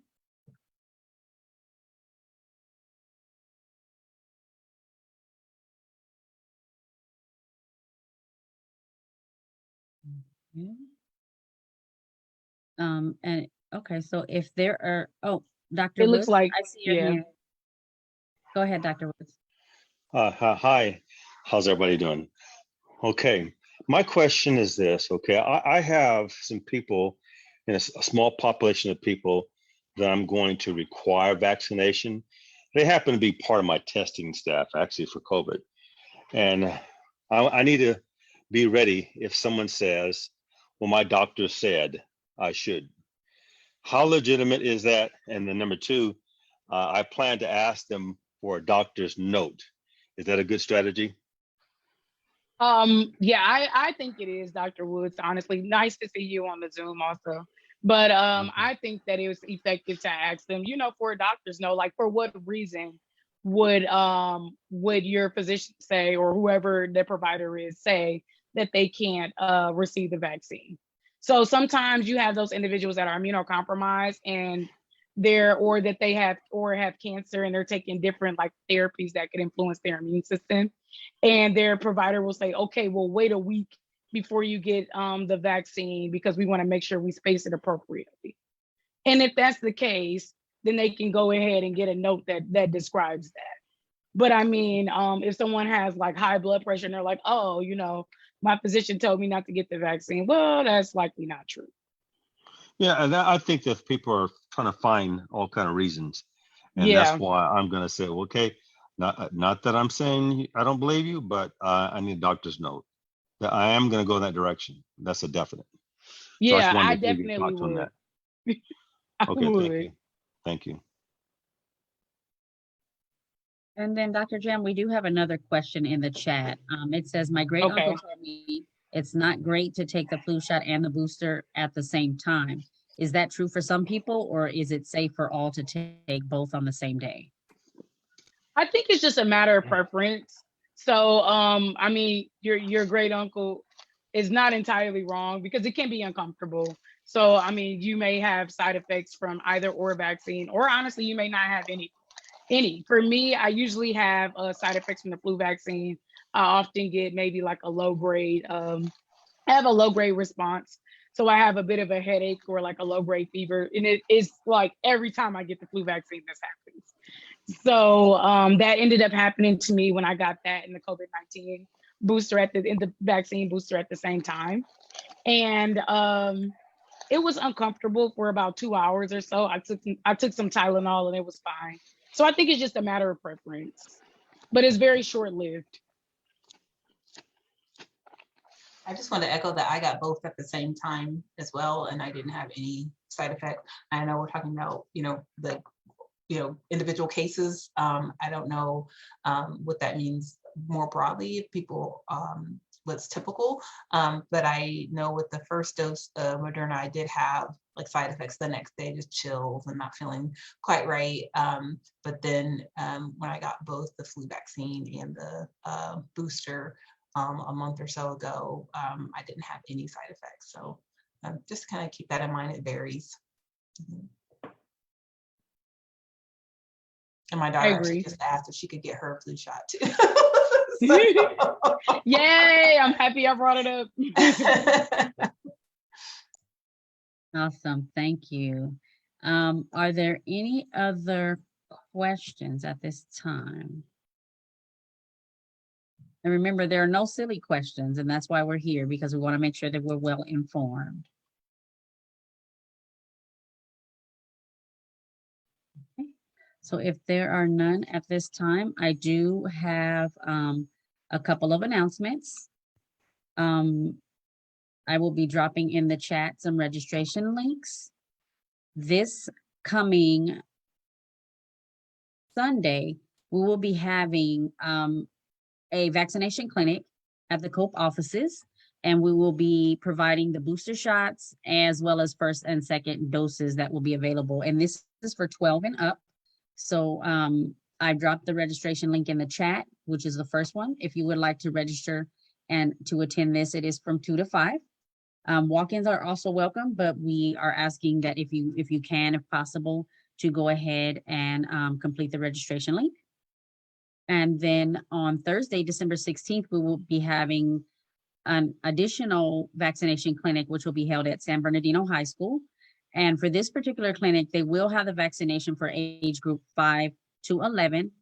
And okay, so if there are, oh, Dr. It looks Woods, like, I see your yeah. hand. Go ahead, Dr. Woods. Hi, how's everybody doing? Okay, my question is this, okay, I have some people in a small population of people that I'm going to require vaccination. They happen to be part of my testing staff, actually, for COVID. And I need to be ready if someone says, well, my doctor said I should. How legitimate is that? And then number two, I plan to ask them for a doctor's note. Is that a good strategy? Yeah, I think it is, Dr. Woods, honestly. Nice to see you on the Zoom also. But I think that it was effective to ask them, you know, for a doctor's note, like for what reason would your physician say, or whoever the provider is say that they can't receive the vaccine? So sometimes you have those individuals that are immunocompromised and that they have cancer and they're taking different like therapies that could influence their immune system. And their provider will say, okay, well, wait a week before you get the vaccine because we want to make sure we space it appropriately. And if that's the case, then they can go ahead and get a note that describes that. But I mean, if someone has like high blood pressure and they're like, oh, you know, my physician told me not to get the vaccine, well, that's likely not true. Yeah, and I think that people are trying to find all kind of reasons. And Yeah. that's why I'm going to say, okay, not that I'm saying I don't believe you, but I need a doctor's note that I am going to go in that direction. That's a definite. So Yeah, I to hear your definitely thoughts on would. that. I Okay, would. thank you. Thank you. And then Dr. Jam, we do have another question in the chat. It says, my great uncle Okay. told me it's not great to take the flu shot and the booster at the same time. Is that true for some people, or is it safe for all to take both on the same day? I think it's just a matter of preference. So, I mean, your great uncle is not entirely wrong because it can be uncomfortable. So, I mean, you may have side effects from either or vaccine, or honestly, you may not have any. For me, I usually have side effects from the flu vaccine. I often get maybe like a low grade. I have a low grade response. So I have a bit of a headache or like a low grade fever, and it is like every time I get the flu vaccine, this happens. So that ended up happening to me when I got that and the COVID-19 booster in the vaccine booster at the same time. And it was uncomfortable for about 2 hours or so. I took some Tylenol and it was fine. So I think it's just a matter of preference, but it's very short-lived. I just want to echo that I got both at the same time as well, and I didn't have any side effect. I know we're talking about, the individual cases. I don't know what that means more broadly, if people, what's typical. But I know with the first dose of Moderna, I did have like side effects the next day, just chills and not feeling quite right. But then when I got both the flu vaccine and the booster a month or so ago, I didn't have any side effects. So just kind of keep that in mind, it varies. And my daughter actually just asked if she could get her flu shot too. Yay, I'm happy I brought it up. Awesome, thank you. Are there any other questions at this time? And remember, there are no silly questions, and that's why we're here, because we want to make sure that we're well informed. Okay. So if there are none at this time, I do have a couple of announcements. I will be dropping in the chat some registration links. This coming Sunday, we will be having a vaccination clinic at the COPE offices, and we will be providing the booster shots as well as first and second doses that will be available. And this is for 12 and up. So I dropped the registration link in the chat, which is the first one. If you would like to register and to attend this, it is from 2 to 5. Walk-ins are also welcome, but we are asking that if you can, if possible, to go ahead and complete the registration link. And then on Thursday, December 16th, we will be having an additional vaccination clinic, which will be held at San Bernardino High School. And for this particular clinic, they will have the vaccination for age group 5 to 11.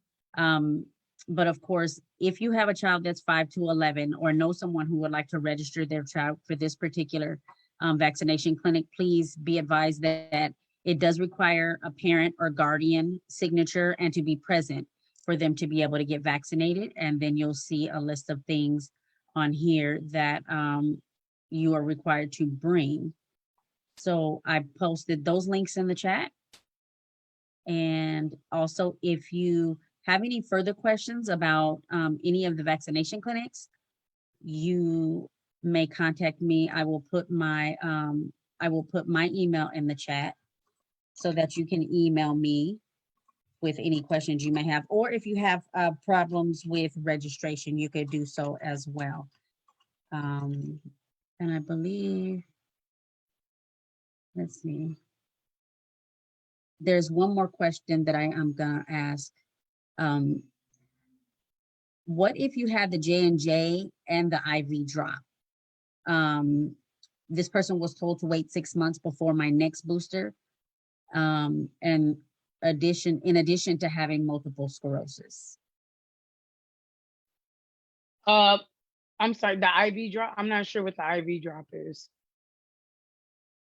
But of course, if you have a child that's 5 to 11 or know someone who would like to register their child for this particular vaccination clinic, please be advised that it does require a parent or guardian signature and to be present for them to be able to get vaccinated. And then you'll see a list of things on here that you are required to bring. So I posted those links in the chat. And also, if you have any further questions about any of the vaccination clinics, you may contact me. I will put my email in the chat so that you can email me with any questions you may have, or if you have problems with registration, you could do so as well. And I believe, let's see, there's one more question that I am gonna ask. What if you had the J&J and the IV drop? This person was told to wait 6 months before my next booster. And in addition to having multiple sclerosis. I'm sorry, the IV drop. I'm not sure what the IV drop is.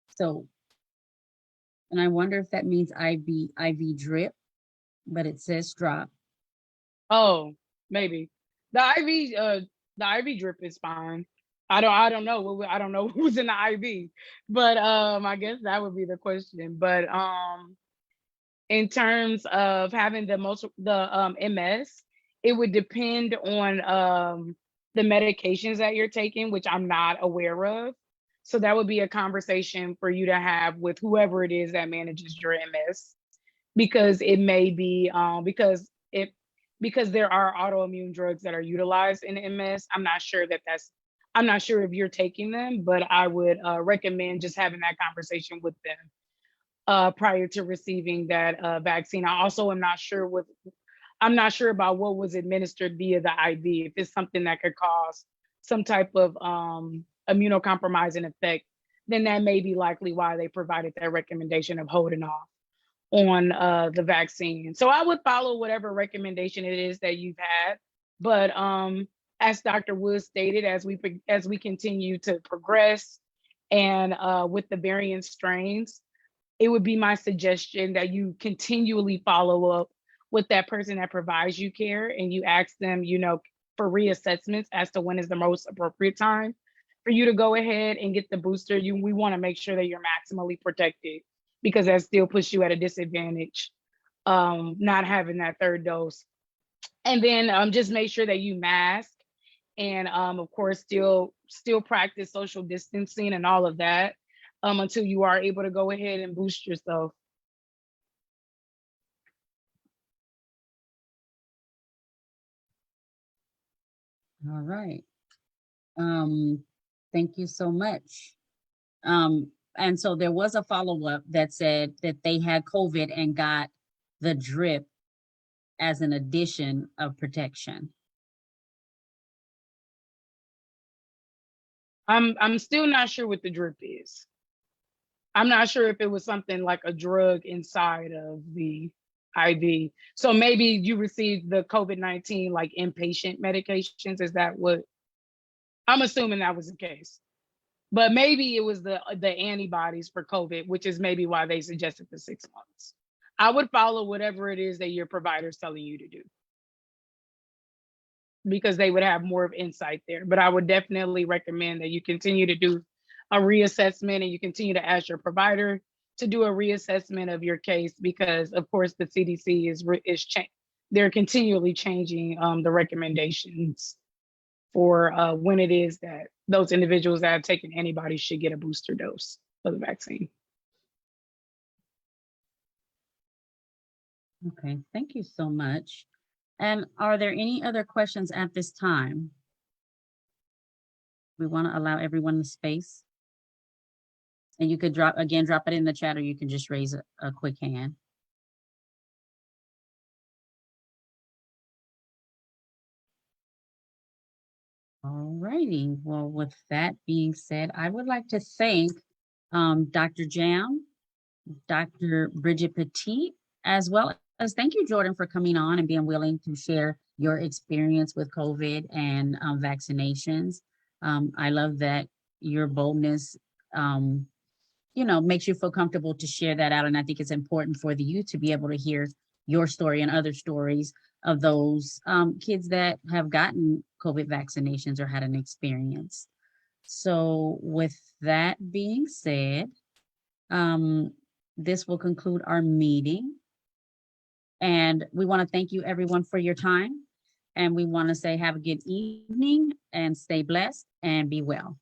So, and I wonder if that means IV drip, but it says drop. Oh, maybe the IV drip is fine. I don't know. I don't know who's in the IV, but I guess that would be the question. But in terms of having the MS, it would depend on the medications that you're taking, which I'm not aware of. So that would be a conversation for you to have with whoever it is that manages your MS, because it may be because there are autoimmune drugs that are utilized in MS. I'm not sure if you're taking them, but I would recommend just having that conversation with them prior to receiving that vaccine. I also am not sure about what was administered via the IV. If it's something that could cause some type of immunocompromising effect, then that may be likely why they provided that recommendation of holding off on the vaccine. So I would follow whatever recommendation it is that you've had. But as Dr. Wood stated, as we continue to progress and with the variant strains, it would be my suggestion that you continually follow up with that person that provides you care, and you ask them, for reassessments as to when is the most appropriate time for you to go ahead and get the booster. We want to make sure that you're maximally protected, because that still puts you at a disadvantage, not having that third dose. And then just make sure that you mask, and of course still practice social distancing and all of that until you are able to go ahead and boost yourself. All right. Thank you so much. And so there was a follow-up that said that they had COVID and got the drip as an addition of protection. I'm still not sure what the drip is. I'm not sure if it was something like a drug inside of the IV. So maybe you received the COVID-19 like inpatient medications. Is that what I'm assuming that was the case? But maybe it was the antibodies for COVID, which is maybe why they suggested the 6 months. I would follow whatever it is that your provider is telling you to do, because they would have more of insight there. But I would definitely recommend that you continue to do a reassessment and you continue to ask your provider to do a reassessment of your case, because of course the CDC is they're continually changing the recommendations for when it is that those individuals that have taken antibodies should get a booster dose of the vaccine. Okay, thank you so much. And are there any other questions at this time? We want to allow everyone the space. And you could drop it in the chat, or you can just raise a quick hand. All righty. Well, with that being said, I would like to thank Dr. Jam, Dr. Bridget Petit, as well as thank you, Jordan, for coming on and being willing to share your experience with COVID and vaccinations. I love that your boldness, makes you feel comfortable to share that out. And I think it's important for the youth to be able to hear your story and other stories of those kids that have gotten COVID vaccinations or had an experience. So with that being said, this will conclude our meeting. And we want to thank you everyone for your time. And we want to say have a good evening and stay blessed and be well.